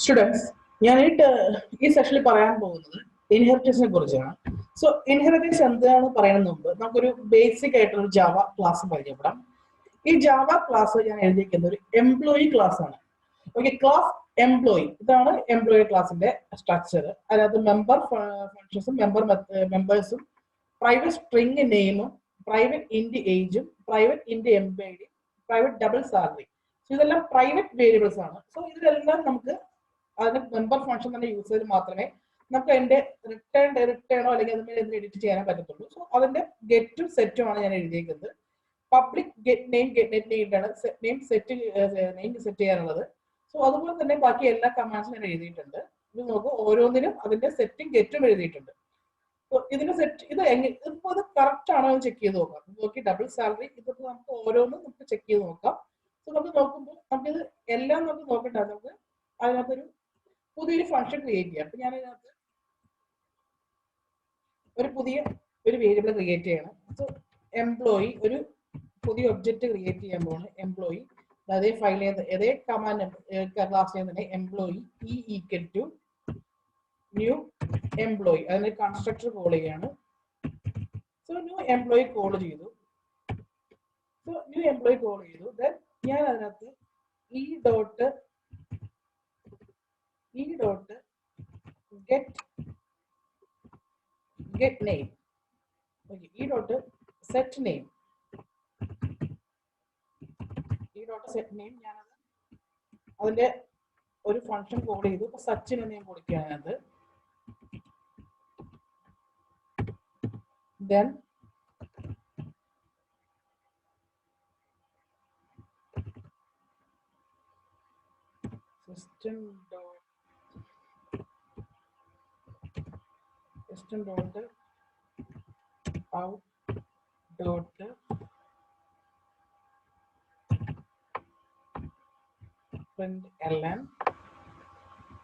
Students, ഈ സെഷനിൽ പറയാൻ പോകുന്നത് ഇൻഹെറിറ്റൻസിനെ കുറിച്ചാണ്. സോ ഇൻഹെറിറ്റൻസ് എന്താണെന്ന് പറയുന്നതിന് മുമ്പ് നമുക്കൊരു ബേസിക് ആയിട്ടുള്ള ജാവ ക്ലാസ് പരിചയപ്പെടാം. ഈ ജാവ ക്ലാസ് ഞാൻ എഴുതിയിരിക്കുന്ന ഒരു എംപ്ലോയി ക്ലാസ് ആണ്. ഓക്കെ, ക്ലാസ് എംപ്ലോയി, ഇതാണ് എംപ്ലോയി ക്ലാസിന്റെ സ്ട്രക്ചർ. അതിനകത്ത് മെമ്പർ ഫങ്ഷൻസും മെമ്പേഴ്സും പ്രൈവറ്റ് സ്ട്രിംഗ് നെയിമും പ്രൈവറ്റ് ഇൻഡ് ഏജും പ്രൈവറ്റ് ഇൻഡ് എംബൈഡി പ്രൈവറ്റ് ഡബിൾ സാലറി, ഇതെല്ലാം പ്രൈവറ്റ് വേരിയബിൾസ് ആണ്. സോ ഇതിലെല്ലാം നമുക്ക് അതിന്റെ മെമ്പർ ഫംഗ്ഷൻ തന്നെ യൂസ് ചെയ്ത് മാത്രമേ നമുക്ക് അതിന്റെ റിട്ടേണോ അല്ലെങ്കിൽ അതിന്മേൽ എഡിറ്റ് ചെയ്യാനോ പറ്റത്തുള്ളൂ. സോ അതിന്റെ ഗെറ്റും സെറ്റും ആണ് ഞാൻ എഴുതിയിരിക്കുന്നത്. Public get name get net നെയിമാണ് നെയിം സെറ്റ് ചെയ്യാനുള്ളത്. സോ അതുപോലെ തന്നെ ബാക്കി എല്ലാ കമാൻഡ്സും ഞാൻ എഴുതിയിട്ടുണ്ട്. ഇത് നോക്കൂ, ഓരോന്നിനും അതിന്റെ സെറ്റും ഗെറ്റും എഴുതിയിട്ടുണ്ട്. ഇതിന്റെ സെറ്റ് ഇതിപ്പോ ഇത് കറക്റ്റ് ആണോ എന്ന് ചെക്ക് ചെയ്ത് നോക്കാം. നോക്കി ഡബിൾ സാലറി ഇതിപ്പോ നമുക്ക് ഓരോന്നും നമുക്ക് ചെക്ക് ചെയ്ത് നോക്കാം. സോ നമുക്ക് നോക്കുമ്പോൾ നമുക്കിത് എല്ലാം നമുക്ക് നോക്കണ്ട, നമുക്ക് അതിനകത്തൊരു പുതിയൊരു ഫംഗ്ഷൻ ക്രിയേറ്റ് ചെയ്യാം. അപ്പൊ ഞാൻ അതിനകത്ത് ഒരു വേരിയബിൾ ക്രിയേറ്റ് ചെയ്യണം. സോ എംപ്ലോയി ഒരു പുതിയ ഒബ്ജക്റ്റ് ക്രിയേറ്റ് ചെയ്യാൻ പോവാണ്. എംപ്ലോയി അതേ ഫയൽ അതേ കമാൻഡ് ക്ലാസ് ചെയ്യുന്ന employee equal to new employee, അതിന് കൺസ്ട്രക്ടർ കോൾ ചെയ്യാണ്. സോ ന്യൂ എംപ്ലോയി കോൾ ചെയ്തു. ദെൻ ഞാൻ അതിനകത്ത് ഈ ഡോട്ട് ഗെറ്റ് നെയിം, ഓക്കെ, ഈ ഡോട്ട് സെറ്റ് നെയിം ഞാനത് അതിന്റെ ഒരു ഫംഗ്ഷൻ കോൾ ചെയ്തു. ഇപ്പൊ സച്ചിൻ എന്ന് ഞാൻ കൊടുക്കുകയാണത്. Then system dot out dot println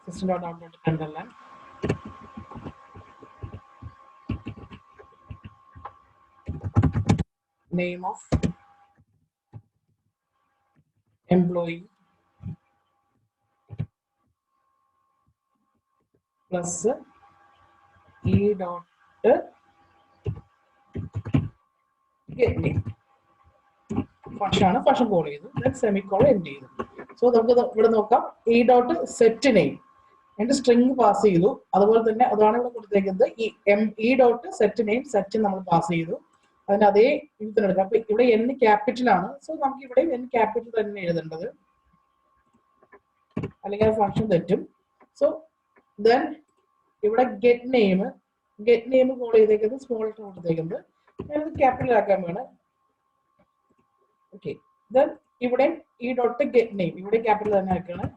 system dot out dot println name of employee plus e dot get name function call ചെയ്തു. ദെൻ സെമിക്കോളൻ എൻഡ് ചെയ്തു. സോ നമുക്ക് ഇവിടെ നോക്കാം, ഇ ഡോട്ട് സെറ്റ് നെയിം എന്റെ സ്ട്രിംഗ് പാസ് ചെയ്തു. അതുപോലെ തന്നെ അതാണ് ഇവിടെ കൊടുത്തേക്കുന്നത്. ഈ ഡോട്ട് സെറ്റ് നെയിം സെറ്റ് നമ്മൾ പാസ് ചെയ്തു. അതിന് അതേ ഇതിന് എടുക്കാം. അപ്പൊ ഇവിടെ n ക്യാപിറ്റൽ ആണ്. സോ നമുക്ക് ഇവിടെ n ക്യാപിറ്റൽ തന്നെ എഴുതേണ്ടത്, അല്ലെങ്കിൽ ആ ഫംഗ്ഷൻ തെറ്റും. സോ ദെൻ ഇവിടെ ഗെറ്റ് നെയിം കോൾ ചെയ്തേക്കുന്നത് സ്മോൾ ലെറ്റർ കൊടുത്തേക്കുന്നത്, ഞാനത് ക്യാപിറ്റൽ ആക്കാൻ വേണം. ഓക്കെ, ദെൻ ഇവിടെ ഈ ഡോട്ട് ഗെറ്റ് നെയിം ഇവിടെ ക്യാപിറ്റൽ തന്നെ ആക്കുകയാണ്.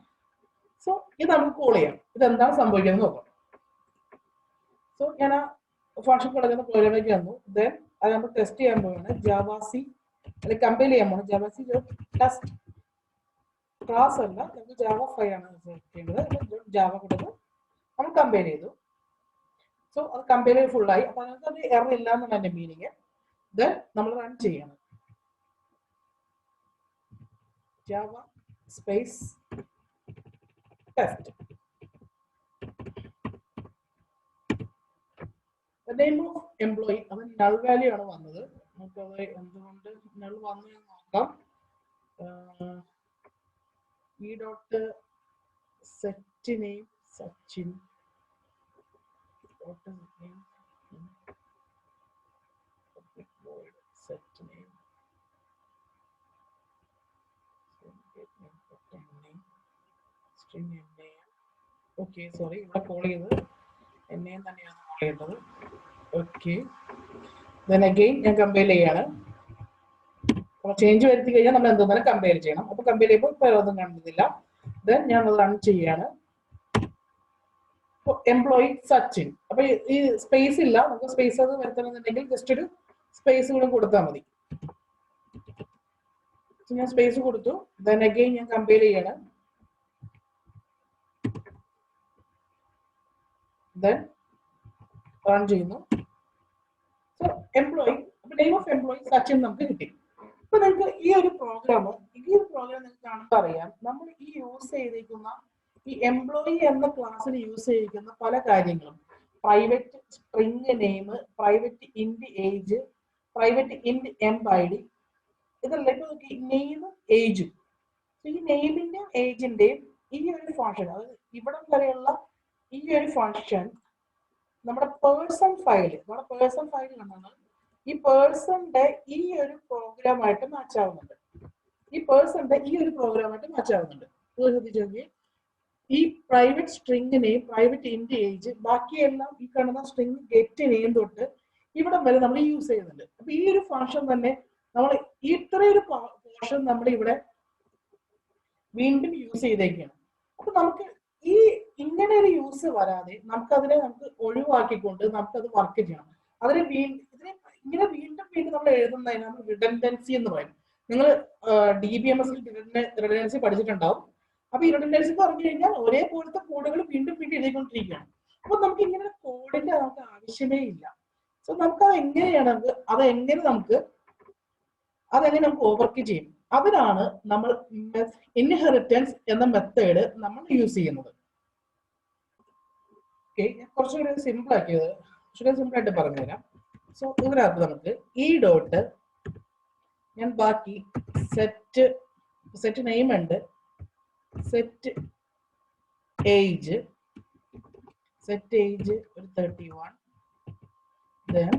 സോ ഇത് നമുക്ക് കോൾ ചെയ്യാം. ഇതെന്താണ് സംഭവിക്കുന്നത് നോക്കാം. സോ ഞാൻ ആ ഫംഗ്ഷൻ കൊടുക്കുന്ന പ്രോഗ്രാമിലേക്ക് വന്നു. ദെൻ അത് നമ്മൾ ടെസ്റ്റ് ചെയ്യാൻ പോവുകയാണ്. ജാവാസി അല്ലെങ്കിൽ കമ്പൈൽ ചെയ്യാൻ പോകണം. ജാവാസി ടെസ്റ്റ് ക്ലാസ് അല്ല, നമുക്ക് ജാവ 5 ആണ് ചെയ്യേണ്ടത്. ജാവ കൊടുത്ത് നമ്മൾ കമ്പൈൽ ചെയ്തു. സോ അത് കമ്പൈൽ ചെയ്ത് ഫുള്ളായി. അപ്പൊ അതിനകത്ത് അത് എറർ ഇല്ല എന്നാണ് എന്റെ മീനിങ്. ദെൻ നമ്മൾ റൺ ചെയ്യണം. Java space test. Name of employee അത് നൾ വാല്യൂ ആണ് വന്നത്. നമുക്കത് എന്തുകൊണ്ട് നൾ വന്നു എന്ന് നോക്കാം. ഈ dot set name Sachin set name string name. Okay, sorry, ഇവിടെ കോൾ ചെയ്തത് എന്നെയും തന്നെയാണ് കോൾ ചെയ്യേണ്ടത്. ഓക്കെ, ദെൻ അഗെയിൻ ഞാൻ കമ്പയർ ചെയ്യാണ്. അപ്പോൾ ചേഞ്ച് വരുത്തി കഴിഞ്ഞാൽ നമ്മൾ എന്തോന്നാലും കമ്പയർ ചെയ്യണം. അപ്പോൾ കമ്പയർ ചെയ്യുമ്പോൾ ഇപ്പോൾ ഒന്നും കാണുന്നില്ല. ദെൻ ഞാൻ റൺ ചെയ്യാണ്. എംപ്ലോയി സച്ചിൻ. അപ്പൊ ഈ സ്പേസ് ഇല്ല, നമുക്ക് സ്പേസ് അത് വരുത്തണമെന്നുണ്ടെങ്കിൽ ജസ്റ്റ് ഒരു സ്പേസ് കൂടെ കൊടുത്താൽ മതി. ഞാൻ സ്പേസ് കൊടുത്തു. ദെൻ അഗെയിൻ ഞാൻ കമ്പയർ ചെയ്യാണ്. ദെൻ റൺ ചെയ്യുന്നു. സോ എംപ്ലോയി, അപ്പൊ നെയിം ഓഫ് എംപ്ലോയി സച്ചിൻ നമുക്ക് കിട്ടി. അപ്പൊ നിങ്ങൾക്ക് ഈ ഒരു പ്രോഗ്രാം നിങ്ങൾക്ക് കാണുമ്പോൾ അറിയാം, നമ്മൾ ഈ യൂസ് ചെയ്തിരിക്കുന്ന ഈ എംപ്ലോയി എന്ന ക്ലാസ്സിൽ യൂസ് ചെയ്യിക്കുന്ന പല കാര്യങ്ങളും പ്രൈവറ്റ് സ്ട്രിംഗ് നെയിം, പ്രൈവറ്റ് ഇൻഡ് ഏജ്, പ്രൈവറ്റ് ഇൻഡ് എംപ് ഐ ഡി, ഇതെല്ലാം നോക്കി നെയിമും ഏജും. ഈ നെയിമിന്റെയും ഏജിന്റെയും ഈ ഒരു ഫംഗ്ഷൻ, അതായത് ഇവിടെ വരെയുള്ള ഈ ഒരു ഫംഗ്ഷൻ നമ്മുടെ പേഴ്സൺ ഫയൽ കണ്ടാണ് ഈ പേഴ്സന്റെ ഈ ഒരു പ്രോഗ്രാമായിട്ട് മാച്ച് ആവുന്നുണ്ട്. ഈ പേഴ്സന്റെ ഈ ഒരു പ്രോഗ്രാമായിട്ട് മാച്ച് ആവുന്നുണ്ട്. ശ്രദ്ധിച്ചു, ഈ പ്രൈവറ്റ് സ്ട്രിംഗ് നെയിം, പ്രൈവറ്റ് ഇൻഡ് ഏജ്, ബാക്കിയെല്ലാം ഈ കാണുന്ന സ്ട്രിംഗ് ഗെറ്റ് നെയിം തൊട്ട് ഇവിടെ വരെ നമ്മൾ യൂസ് ചെയ്യുന്നുണ്ട്. അപ്പൊ ഈ ഒരു ഫംഗ്ഷൻ തന്നെ നമ്മൾ ഇത്രയൊരു പോർഷൻ നമ്മൾ ഇവിടെ വീണ്ടും യൂസ് ചെയ്തേക്കാണ്. അപ്പൊ നമുക്ക് ഈ ഇങ്ങനെ ഒരു യൂസ് വരാതെ നമുക്ക് ഒഴിവാക്കിക്കൊണ്ട് നമുക്കത് വർക്ക് ചെയ്യണം. ഇതിനെ ഇങ്ങനെ വീണ്ടും വീണ്ടും നമ്മൾ എഴുതുന്നതിനാണ് റിഡൻഡൻസി എന്ന് പറയുന്നത്. നിങ്ങൾ DBMS റിഡൻഡൻസി പഠിച്ചിട്ടുണ്ടാവും. അപ്പൊ ഈ റിഡൻഡൻസി എന്ന് പറഞ്ഞു കഴിഞ്ഞാൽ ഒരേപോലത്തെ കോഡുകൾ വീണ്ടും വീണ്ടും എഴുതിക്കൊണ്ടിരിക്കുകയാണ്. അപ്പൊ നമുക്ക് ഇങ്ങനെ കോഡിന്റെ നമുക്ക് ആവശ്യമേ ഇല്ല. സോ നമുക്ക് അതെങ്ങനെ നമുക്ക് ഓവർക്ക് ചെയ്യും? അതിനാണ് നമ്മൾ ഇൻഹെറിറ്റൻസ് എന്ന മെത്തേഡ് നമ്മൾ യൂസ് ചെയ്യുന്നത്. ഓക്കെ, ഞാൻ കുറച്ചുകൂടി സിമ്പിൾ ആയിട്ട് പറഞ്ഞുതരാം. സോ ഇതിനകത്ത് നമുക്ക് ഈ ഡോട്ട് ഞാൻ ബാക്കി സെറ്റ് നെയിം ഉണ്ട്, സെറ്റ് ഏജ് ഒരു 31, then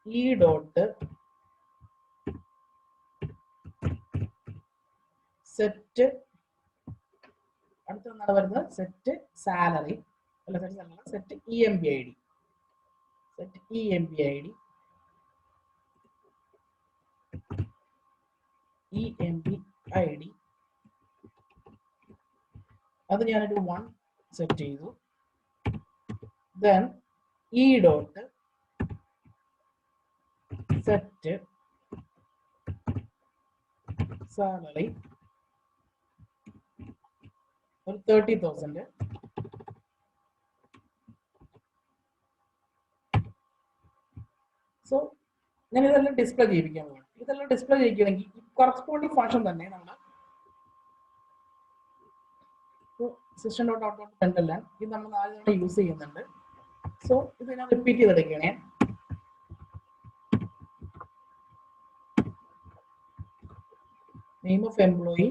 ഈ ഡോട്ട് സെറ്റ് അടുത്താണ് വരുന്നത് set salary, set EMP ID അത് ഞാനൊരു 1 സെറ്റ് ചെയ്തു. then ഈ ഡോട്ട് സെറ്റ് സാലറി ഒരു 30,000. സോ ഞാൻ ഇതെല്ലാം ഡിസ്പ്ലേ ചെയ്യിപ്പിക്കാൻ പോകണം. ഇതെല്ലാം ഡിസ്പ്ലേ ചെയ്യിക്കണമെങ്കിൽ കറസ്പോണ്ടിങ് ഫംഗ്ഷൻ തന്നെ നമ്മൾ system.out.println ഇത് നമ്മൾ 4 തവണ യൂസ് ചെയ്യുന്നുണ്ട്. സോ ഇത് ഞാൻ റിപ്പീറ്റ് ചെയ്തെടുക്കുകയാണ്. Name of employee,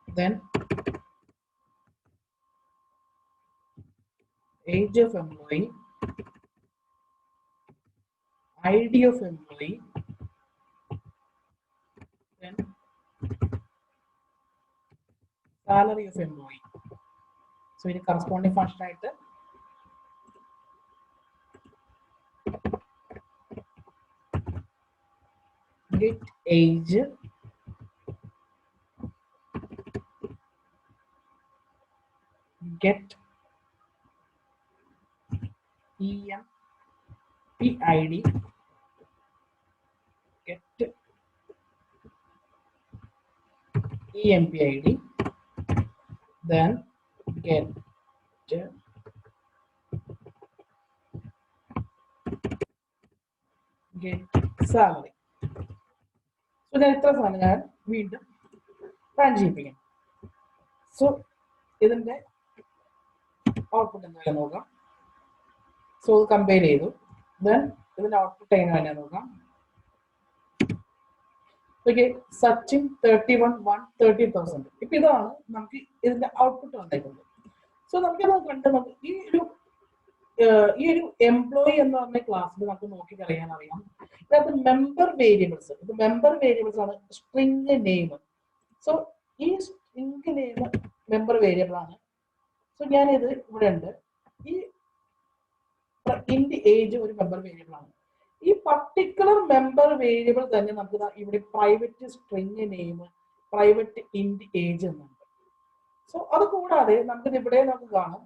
then age of employee, ID of employee, then salary of employee. So in corresponding function ആയിട്ട് get age, get EMP ID, get EMP ID, then get salary. So ഞാൻ ഇത്ര സാധനം ഞാൻ വീണ്ടും run ചെയ്യിപ്പിക്കാം. So ഇതിന്റെ output എന്തായാലും നോക്കാം. So compare ചെയ്തു. ദെൻ ഇതിന്റെ ഔട്ട്പുട്ട് എങ്ങനെയാണ് നോക്കാം. ഓക്കെ, സച്ചിൻ 31 30,000. ഇപ്പൊ ഇതാണ് നമുക്ക് ഇതിന്റെ ഔട്ട്പുട്ട് വന്നേക്കുന്നത്. സോ നമുക്കിത് കണ്ട് നമുക്ക് ഈ ഒരു എംപ്ലോയി എന്ന് പറഞ്ഞ ക്ലാസ്സിൽ നമുക്ക് നോക്കിക്കറിയാൻ അറിയാം. ഇതിനകത്ത് മെമ്പർ വേരിയബിൾസ് ആണ് സ്ട്രിംഗ് നെയിം. സോ ഈ സ്ട്രിംഗ് നെയിം മെമ്പർ വേരിയബിൾ ആണ്. സോ ഞാനിത് ഇവിടെ ഉണ്ട്. ഈ ഇൻഡ് ഏജ് ഒരു മെമ്പർ വേരിയബിൾ ആണ്. ഈ പർട്ടിക്കുലർ മെമ്പർ വേരിയബിൾ തന്നെ നമുക്ക് ഇവിടെ പ്രൈവറ്റ് സ്ട്രിംഗ് നെയിം, പ്രൈവറ്റ് ഇൻഡ് ഏജ് എന്നുണ്ട്. സോ അത് കൂടാതെ നമുക്ക് ഇവിടെ നമുക്ക് കാണാം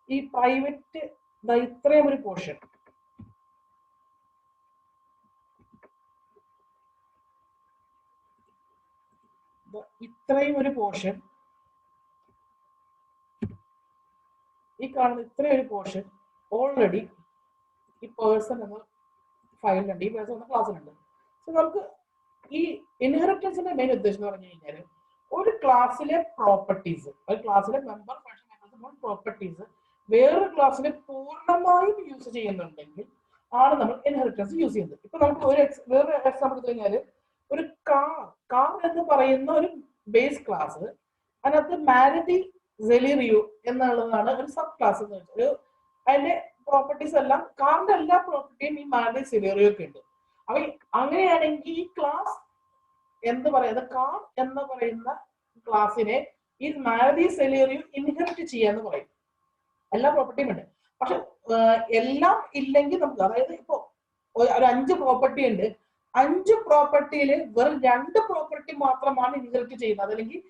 ഈ പ്രൈവറ്റ് ഇത്രയും ഒരു പോർഷൻ, ഈ കാണുന്ന ഇത്രയും ഒരു പോർഷൻ ഓൾറെഡി ഈ പേഴ്സൺ എന്ന ഫയലിലുണ്ട്, ഈ പേഴ്സൺ എന്ന ക്ലാസ്സിലുണ്ട്. സോ നമുക്ക് ഈ ഇൻഹെറിറ്റൻസിന്റെ മെയിൻ ഉദ്ദേശം എന്ന് പറഞ്ഞു കഴിഞ്ഞാൽ ഒരു ക്ലാസ്സിലെ പ്രോപ്പർട്ടീസ്, ഒരു ക്ലാസ്സിലെ മെമ്പർ ഫംഗ്ഷൻ പ്രോപ്പർട്ടീസ് വേറൊരു ക്ലാസ്സിൽ പൂർണ്ണമായും യൂസ് ചെയ്യുന്നുണ്ടെങ്കിൽ ആണ് നമ്മൾ ഇൻഹെറിറ്റൻസ് യൂസ് ചെയ്യുന്നത്. ഇപ്പൊ നമുക്ക് വേറൊരു എക്സാമ്പിൾ എടുത്തു കഴിഞ്ഞാൽ ഒരു കാർ എന്ന് പറയുന്ന ഒരു ബേസ് ക്ലാസ്, അതിനകത്ത് മാരുതി സെലീറിയോ എന്നുള്ളതാണ് ഒരു സബ് ക്ലാസ് എന്ന് വെച്ചാൽ അതിന്റെ പ്രോപ്പർട്ടീസ് എല്ലാം കാറിന്റെ എല്ലാ പ്രോപ്പർട്ടിയും ഈ മാരുതി സെലീറിയോ ഒക്കെ ഉണ്ട്. അപ്പൊ അങ്ങനെയാണെങ്കിൽ ഈ ക്ലാസ് എന്ന് പറയുന്നത് കാർ എന്ന് പറയുന്ന ക്ലാസ്സിനെ ഈ മാരുതി സെലീറിയോ ഇൻഹെറിറ്റ് ചെയ്യാന്ന് പറയും. എല്ലാ പ്രോപ്പർട്ടിയും ഉണ്ട്. പക്ഷെ എല്ലാം ഇല്ലെങ്കിൽ നമുക്ക്, അതായത് ഇപ്പോ ഒരു 5 പ്രോപ്പർട്ടി ഉണ്ട്, 5 പ്രോപ്പർട്ടിയിൽ വെറും 2 പ്രോപ്പർട്ടി മാത്രമാണ് ഇൻഹെറിറ്റ് ചെയ്യുന്നത്, അതല്ലെങ്കിൽ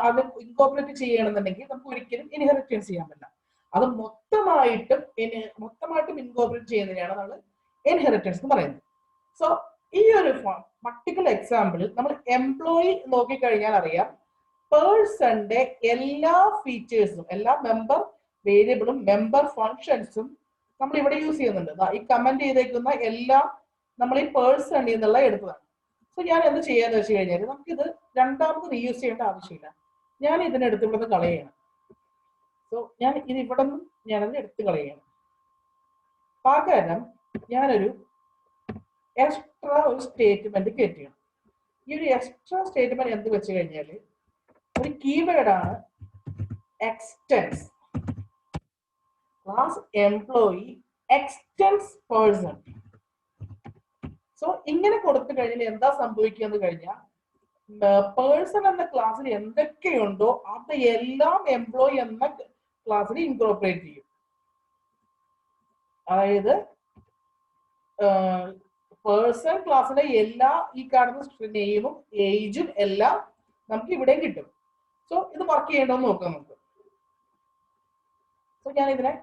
അത് ഇൻകോർപ്പറേറ്റ് ചെയ്യണമെന്നുണ്ടെങ്കിൽ നമുക്ക് ഒരിക്കലും ഇൻഹെറിറ്റൻസ് ചെയ്യാൻ പറ്റില്ല. അത് മൊത്തമായിട്ടും ഇൻകോർപ്പറേറ്റ് ചെയ്യുന്നതിനാണ് നമ്മൾ ഇൻഹെറിറ്റൻസ് എന്ന് പറയുന്നത്. സോ ഈ ഒരു പർട്ടിക്കുലർ എക്സാമ്പിൾ നമ്മൾ എംപ്ലോയി നോക്കിക്കഴിഞ്ഞാൽ അറിയാം, പേഴ്സന്റെ എല്ലാ ഫീച്ചേഴ്സും, എല്ലാ മെമ്പർ വേരിയബിളും മെമ്പർ ഫങ്ഷൻസും നമ്മൾ ഇവിടെ യൂസ് ചെയ്യുന്നുണ്ട്. ഈ കമന്റ് ചെയ്തേക്കുന്ന എല്ലാം നമ്മൾ ഈ പേഴ്സൺ എന്നുള്ള എടുത്തതാണ്. സോ ഞാൻ എന്ത് ചെയ്യാന്ന് വെച്ച് കഴിഞ്ഞാൽ നമുക്കിത് രണ്ടാമത് റീയൂസ് ചെയ്യേണ്ട ആവശ്യമില്ല. ഞാൻ ഇതിനെടുത്ത് ഇവിടെ നിന്ന് കളയണം. സോ ഞാൻ ഇത് ഇവിടെ നിന്നും ഞാനത് എടുത്ത് കളയണം. പകരം ഞാനൊരു എക്സ്ട്രാ ഒരു സ്റ്റേറ്റ്മെന്റ് കയറ്റിയാണ്. ഈ ഒരു എക്സ്ട്രാ സ്റ്റേറ്റ്മെന്റ് എന്ത് വെച്ച് കഴിഞ്ഞാൽ ഒരു കീവേഡ് ആണ് extends. Class employee extends person. So ഇങ്ങനെ കൊടുത്തു കഴിഞ്ഞാൽ എന്താ സംഭവിക്കുക എന്ന് കഴിഞ്ഞാൽ പേഴ്സൺ എന്ന ക്ലാസ്സിൽ എന്തൊക്കെയുണ്ടോ അത് എല്ലാം എംപ്ലോയി എന്ന ക്ലാസ്സിൽ ഇൻകോർപ്പറേറ്റ് ചെയ്യും. അതായത് പേഴ്സൺ ക്ലാസ്സിലെ എല്ലാ ഈ കാണുന്ന നെയിമും ഏജും എല്ലാം നമുക്ക് ഇവിടെ കിട്ടും. സോ ഇത് വർക്ക് ചെയ്യണമെന്ന് നോക്കാം നമുക്ക്. സോ ഞാൻ ഇതിനെ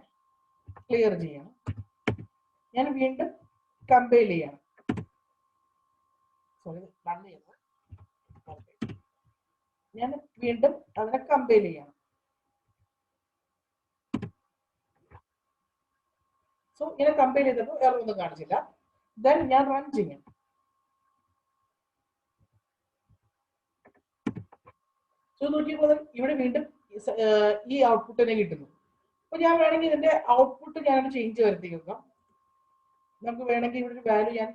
ക്ലിയർ ചെയ്യണം. ഞാൻ വീണ്ടും കമ്പൈൽ ചെയ്യണം. സോറി, റൺ ചെയ്യണം. ഞാൻ വീണ്ടും അതിനെ കമ്പൈൽ ചെയ്യണം. സോ ഇങ്ങനെ കമ്പൈൽ ചെയ്തപ്പോൾ എറർ ഒന്നും കാണിച്ചില്ല. ദെൻ ഞാൻ റൺ ചെയ്യണം. സോ നോക്കിയപ്പോൾ ഇവിടെ വീണ്ടും ഈ ഔട്ട്പുട്ട് തന്നെ കിട്ടുന്നു. അപ്പൊ ഞാൻ വേണമെങ്കിൽ ഇതിന്റെ ഔട്ട്പുട്ട് ഞാൻ ചേഞ്ച് വരുത്തി നോക്കാം. നമുക്ക് വേണമെങ്കിൽ ഇവിടെ ഒരു വാല്യൂ, ഞാൻ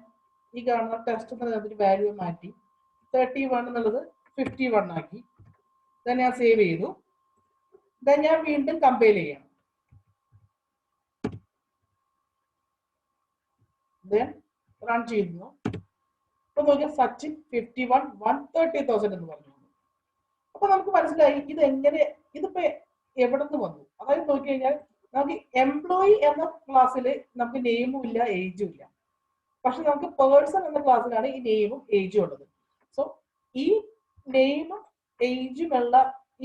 ഈ കാണുന്ന ടെസ്റ്റ് എന്നതിന്റെ വാല്യൂ മാറ്റി 31 എന്നുള്ളത് 51 ആക്കി. ദെൻ ഞാൻ സേവ് ചെയ്തു. ദെൻ ഞാൻ വീണ്ടും കമ്പൈൽ ചെയ്യണം. ദെൻ റൺ ചെയ്യുന്നു. അപ്പൊ നോക്കിയാൽ സച്ചിൻ 51 130,000 എന്ന് പറഞ്ഞു. അപ്പൊ നമുക്ക് മനസ്സിലായി ഇത് എങ്ങനെ, ഇതിപ്പോ എവിടെ നിന്ന് വന്നു. അതായത് നോക്കി കഴിഞ്ഞാൽ നമുക്ക് എംപ്ലോയി എന്ന ക്ലാസ്സിൽ നമുക്ക് നെയിമും ഇല്ല ഏജും ഇല്ല. പക്ഷെ നമുക്ക് പേഴ്സൺ എന്ന ക്ലാസ്സിലാണ് ഈ നെയിമും ഏജും ഉള്ളത്. സോ ഈ നെയിമും ഏജും ഉള്ള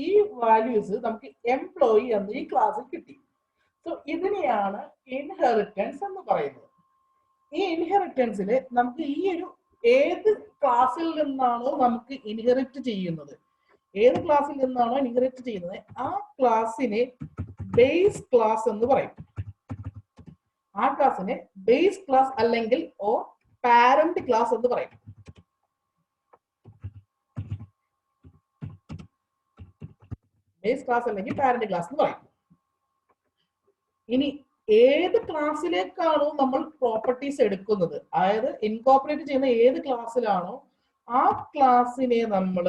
ഈ വാല്യൂസ് നമുക്ക് എംപ്ലോയി എന്ന ഈ ക്ലാസ്സിൽ കിട്ടി. സോ ഇതിനെയാണ് ഇൻഹെറിറ്റൻസ് എന്ന് പറയുന്നത്. ഈ ഇൻഹെറിറ്റൻസിൽ നമുക്ക് ഈ ഒരു ഏത് ക്ലാസ്സിൽ നിന്നാണോ നമുക്ക് ഇൻഹെറിറ്റ് ചെയ്യുന്നത്, ഏത് ക്ലാസ്സിൽ നിന്നാണോ ഇൻഹെറിറ്റ് ചെയ്യുന്നത് ആ ക്ലാസ്സിനെ ബേസ് ക്ലാസ് എന്ന് പറയും. ആ ക്ലാസ്സിനെ ബേസ് ക്ലാസ് അല്ലെങ്കിൽ ഓർ പാരന്റ് ക്ലാസ് എന്ന് പറയും. ബേസ് ക്ലാസ് അല്ലെങ്കിൽ പാരന്റ് ക്ലാസ് എന്ന് പറയും. ഇനി ഏത് ക്ലാസ്സിലേക്കാണോ നമ്മൾ പ്രോപ്പർട്ടീസ് എടുക്കുന്നത്, അതായത് ഇൻകോർപ്പറേറ്റ് ചെയ്യുന്ന ഏത് ക്ലാസ്സിലാണോ ആ ക്ലാസ്സിനെ നമ്മൾ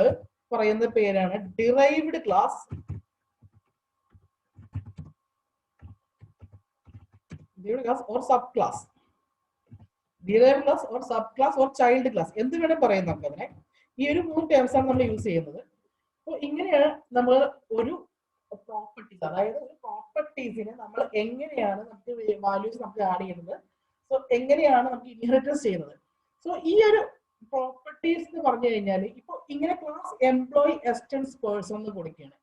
പറയുന്ന പേരാണ് derived class, or sub class. Derived class or sub class or child class എന്ത് വേണേൽ പറയാം നമുക്ക് അതിനെ. ഈ ഒരു 3 ടേംസ് ആണ് നമ്മൾ യൂസ് ചെയ്യുന്നത്. അപ്പോൾ ഇങ്ങനെയാണ് നമ്മൾ ഒരു പ്രോപ്പർട്ടീസ്, അതായത് ഒരു പ്രോപ്പർട്ടീസിനെ നമ്മൾ എങ്ങനെയാണ് നമുക്ക് വാല്യൂസ് നമുക്ക് ആഡ് ചെയ്യുന്നത്, സോ എങ്ങനെയാണ് നമുക്ക് ഇൻഹെറിറ്റൻസ് ചെയ്യുന്നത്. സോ ഈ ഒരു പ്രോപ്പർട്ടീസ് എന്ന് പറഞ്ഞു കഴിഞ്ഞാൽ ഇപ്പൊ ഇങ്ങനെ ക്ലാസ് എംപ്ലോയി എക്സ്റ്റെൻസ് പേഴ്സൺ എന്ന് കൊടുക്കുകയാണ്.